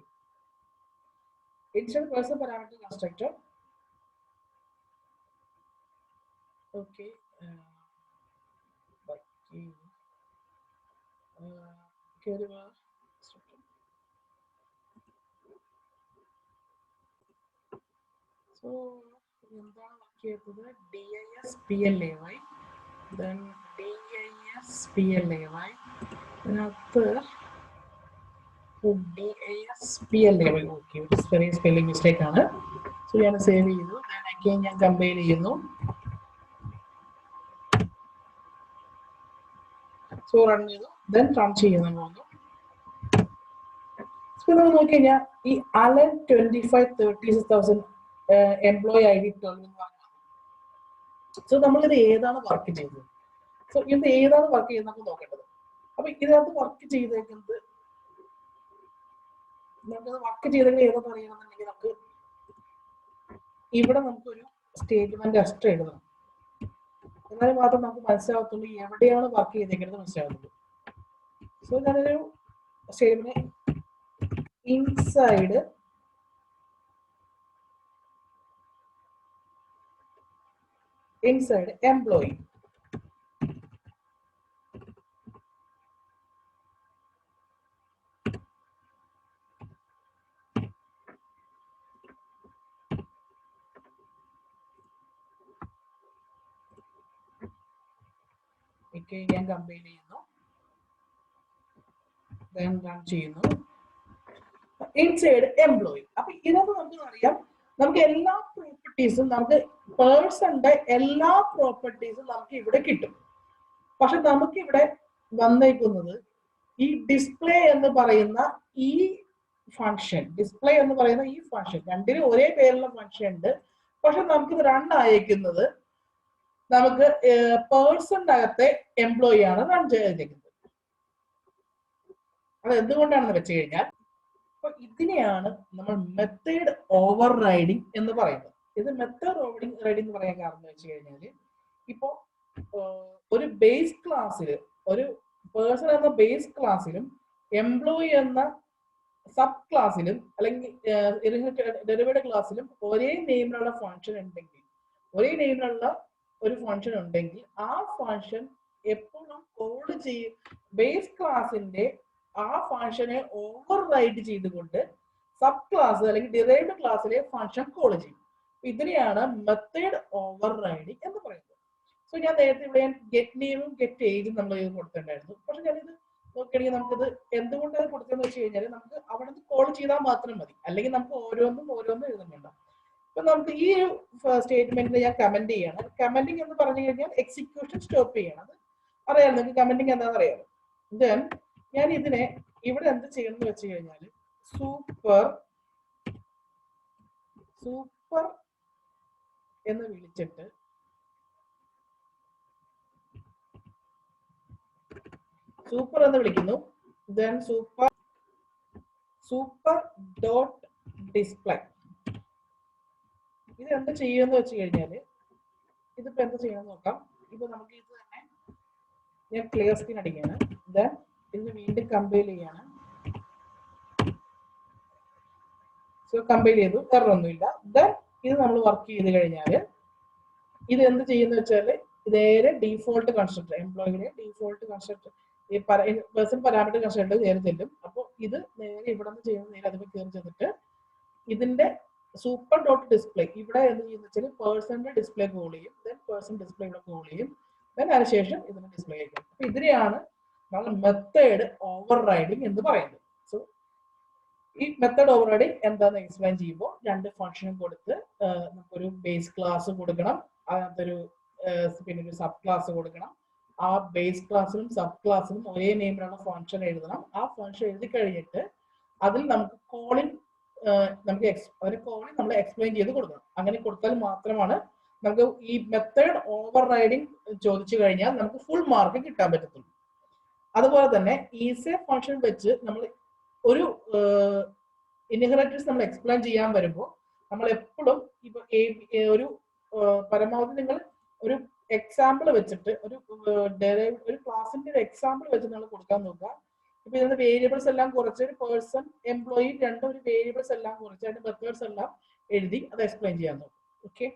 inside person parameter constructor. Okay, so എന്താണ് വർക്ക് ചെയ്തത്? DISPLAY, then DISPLAY, അതിനകത്ത് DISPLAY. ഓക്കെ, ചെറിയ സ്പെല്ലിംഗ് മിസ്റ്റേക്ക് ആണ്. സോ ഞാൻ സേവ് ചെയ്തു. അഗൈൻ ഞാൻ കമ്പൈൽ ചെയ്യുന്നു. സോ റൺ ചെയ്തു. ദെൻ റൺ ചെയ്യുന്നു. നമ്മൾ നോക്കി കഴിഞ്ഞാൽ ഈ അലൻ 2536,000 എംപ്ലോയി ID 12 എന്ന് പറഞ്ഞു. സോ നമ്മളിത് ഏതാണ് വർക്ക് ചെയ്തത്? സോ ഇത് ഏതാണ് വർക്ക് ചെയ്യുന്നത് നമുക്ക് നോക്കേണ്ടത്. അപ്പൊ ഇതിനകത്ത് വർക്ക് ചെയ്തേക്കുന്നത് ഏതെന്ന് അറിയണമെന്നുണ്ടെങ്കിൽ നമുക്ക് ഇവിടെ നമുക്കൊരു സ്റ്റേറ്റ്മെന്റ് എക്സ്ട്രാ എഴുതണം. എന്നാൽ മാത്രം നമുക്ക് മനസ്സിലാകത്തുള്ളൂ എവിടെയാണ് വർക്ക് ചെയ്തേക്കുന്നത് മനസ്സിലാകുന്നുള്ളൂ. സോ ഞാനൊരു സ്റ്റേറ്റ്മെന്റ് ഇൻസൈഡ് എംപ്ലോയി. ഞാൻ കമ്പൈൽ ചെയ്യുന്നു. റൺ ചെയ്യുന്നു. Inside employee. അപ്പൊ ഇതിനകത്ത് നമുക്ക് അറിയാം, നമുക്ക് എല്ലാ പ്രോപ്പർട്ടീസും, നമുക്ക് പേഴ്സന്റെ എല്ലാ പ്രോപ്പർട്ടീസും നമുക്ക് ഇവിടെ കിട്ടും. പക്ഷെ നമുക്ക് ഇവിടെ വന്നേക്കുന്നത് ഈ ഡിസ്പ്ലേ എന്ന് പറയുന്ന ഈ ഫംഗ്ഷൻ, രണ്ടിനും ഒരേ പേരുള്ള ഫംഗ്ഷൻ ഉണ്ട്. പക്ഷെ നമുക്കിത് റൺ അയക്കുന്നത് നമുക്ക് പേഴ്സന്റെ അകത്തെ എംപ്ലോയി ആണ് റൺ ചെയ്തിരിക്കുന്നത്. അത് എന്തുകൊണ്ടാണെന്ന് വെച്ച് കഴിഞ്ഞാൽ അപ്പൊ ഇതിനെയാണ് നമ്മൾ മെത്തേഡ് ഓവർ റൈഡിങ് എന്ന് പറയുന്നത്. ഇത് മെത്തേഡ് ഓവർ റൈഡിങ് എന്ന് പറയാൻ കാരണം എന്ന് വെച്ച് കഴിഞ്ഞാല് ഇപ്പോ ഒരു ബേസ് ക്ലാസ്സിൽ, ഒരു പേഴ്സൺ എന്ന ബേസ് ക്ലാസ്സിലും എംപ്ലോയി എന്ന സബ് ക്ലാസ്സിലും അല്ലെങ്കിൽ ഡെറിവേറ്റഡ് ക്ലാസ്സിലും ഒരേ നെയിമിലുള്ള ഫംഗ്ഷൻ ഉണ്ടെങ്കിൽ, ഒരു ഫംഗ്ഷൻ ഉണ്ടെങ്കിൽ ആ ഫംഗ്ഷൻ എപ്പോഴും കോൾ ചെയ്യും ബേസ് ക്ലാസിന്റെ ആ ഫംഗ്ഷനെ ഓവർ റൈഡ് ചെയ്തുകൊണ്ട് സബ് ക്ലാസ് അല്ലെങ്കിൽ ഡിറൈവ്ഡ് ക്ലാസ്സിലെ ഫംഗ്ഷൻ കോൾ ചെയ്യും. ഇതിനെയാണ് മെത്തേഡ് ഓവർ റൈഡിങ് എന്ന് പറയുന്നത്. സോ ഞാൻ നേരത്തെ ഇവിടെ ഗെറ്റ് നെയിമും ഗെറ്റ് ഏജും നമ്മൾ കൊടുത്തിട്ടുണ്ടായിരുന്നു. പക്ഷെ ഞാനിത് നോക്കുകയാണെങ്കിൽ നമുക്കിത് എന്തുകൊണ്ടാണ് കൊടുത്തതെന്ന് വെച്ച് കഴിഞ്ഞാൽ നമുക്ക് അവിടെ നിന്ന് കോൾ ചെയ്താൽ മാത്രം മതി, അല്ലെങ്കിൽ നമുക്ക് ഓരോന്നും എഴുതുന്നുണ്ട്. അപ്പൊ നമുക്ക് ഈ ഒരു സ്റ്റേറ്റ്മെന്റിൽ ഞാൻ കമന്റ് ചെയ്യണം. കമന്റിങ് എന്ന് പറഞ്ഞു കഴിഞ്ഞാൽ എക്സിക്യൂഷൻ സ്റ്റോപ്പ് ചെയ്യണം. അത് അറിയാം, നിങ്ങൾക്ക് കമന്റിങ് എന്താണെന്ന് അറിയാം. ദെൻ ഞാൻ ഇതിനെ ഇവിടെ എന്ത് ചെയ്യണം എന്ന് വെച്ച് കഴിഞ്ഞാൽ സൂപ്പർ സൂപ്പർ എന്ന് വിളിച്ചിട്ട് സൂപ്പർ എന്ന് വിളിക്കുന്നു. Then super dot display. ഇത് എന്ത് ചെയ്യുമെന്ന് വെച്ച് കഴിഞ്ഞാല് ഇതിപ്പോ എന്ത് ചെയ്യണമെന്ന് നോക്കാം. ഇപ്പൊ നമുക്ക് ഇത് തന്നെ ഞാൻ ക്ലിയർ സ്ക്രീൻ അടിക്കുകയാണ്. ദെൻ ഇത് വീണ്ടും കമ്പൈൽ ചെയ്യാണ്. സോ കമ്പൈൽ ചെയ്തു, എറർ ഒന്നുമില്ല. ദെൻ ഇത് നമ്മൾ വർക്ക് ചെയ്ത് കഴിഞ്ഞാൽ ഇത് എന്ത് ചെയ്യുന്ന വെച്ചാൽ നേരെ ഡീഫോൾട്ട് കൺസ്ട്രക്ടർ, എംപ്ലോയിയുടെ ഡീഫോൾട്ട് കൺസ്ട്രക്ടർ, ഈ പേഴ്സൺ പാരാമീറ്റർ കൺസ്ട്രക്ടർ നേരെ ചെല്ലും. അപ്പോൾ ഇത് നേരെ ഇവിടെ നിന്ന് ചെയ്യുന്ന നേരെ അതിൽ കയറി ചെന്നിട്ട് ഇതിന്റെ സൂപ്പർ ഡോട്ട് ഡിസ്പ്ലേ ഇവിടെ എന്ത് ചെയ്യുന്ന വെച്ചാൽ പേഴ്സന്റെ ഡിസ്പ്ലേ കോൾ ചെയ്യും. ദെൻ പേഴ്സൺ ഡിസ്പ്ലേ ഇവിടെ കോൾ ചെയ്യും. ദെൻ അതിനുശേഷം ഇതിന് ഡിസ്പ്ലേ ആയിരിക്കും. അപ്പൊ ഇതിനെയാണ് നമ്മൾ മെത്തേഡ് ഓവർ റൈഡിങ് എന്ന് പറയുന്നത്. സോ ഈ മെത്തേഡ് ഓവർ റൈഡിങ് എന്താണെന്ന് എക്സ്പ്ലെയിൻ ചെയ്യുമ്പോൾ രണ്ട് ഫംഗ്ഷനും കൊടുത്ത് നമുക്കൊരു ബേസ് ക്ലാസ് കൊടുക്കണം, അതൊരു പിന്നെ ഒരു സബ് ക്ലാസ് കൊടുക്കണം. ആ ബേസ് ക്ലാസ്സിലും സബ് ക്ലാസ്സിലും ഒരേ നെയിമിലുള്ള ഫംഗ്ഷൻ എഴുതണം. ആ ഫംഗ്ഷൻ എഴുതി കഴിഞ്ഞിട്ട് അതിൽ നമുക്ക് കോളിംഗ് അതിന് കോളിംഗ് നമ്മൾ എക്സ്പ്ലെയിൻ ചെയ്ത് കൊടുക്കണം. അങ്ങനെ കൊടുത്താൽ മാത്രമാണ് നമുക്ക് ഈ മെത്തേഡ് ഓവർ റൈഡിങ് ചോദിച്ചു കഴിഞ്ഞാൽ നമുക്ക് ഫുൾ മാർക്ക് കിട്ടാൻ പറ്റത്തുള്ളൂ. അതുപോലെ തന്നെ ഈസി ഫംഗ്ഷൻ വെച്ച് നമ്മൾ ഒരു ഇൻഹെറിറ്റൻസ് നമ്മൾ എക്സ്പ്ലെയിൻ ചെയ്യാൻ വരുമ്പോൾ നമ്മൾ എപ്പോഴും ഇപ്പൊ ഒരു പരമാവധി നിങ്ങൾ ഒരു എക്സാമ്പിൾ വെച്ചിട്ട് ഒരു ക്ലാസിന്റെ ഒരു എക്സാമ്പിൾ വെച്ച് നിങ്ങൾ കൊടുക്കാൻ നോക്കുക. ഇപ്പൊ ഇതിന്റെ വേരിയബിൾസ് എല്ലാം കുറച്ച് ഒരു പേഴ്സൺ എംപ്ലോയി രണ്ടും ഒരു വേരിയബിൾസ് എല്ലാം കുറച്ച് അതിന്റെ മെത്തേഡ്സ് എല്ലാം എഴുതി അത് എക്സ്പ്ലെയിൻ ചെയ്യാൻ നോക്കും. ഓക്കെ.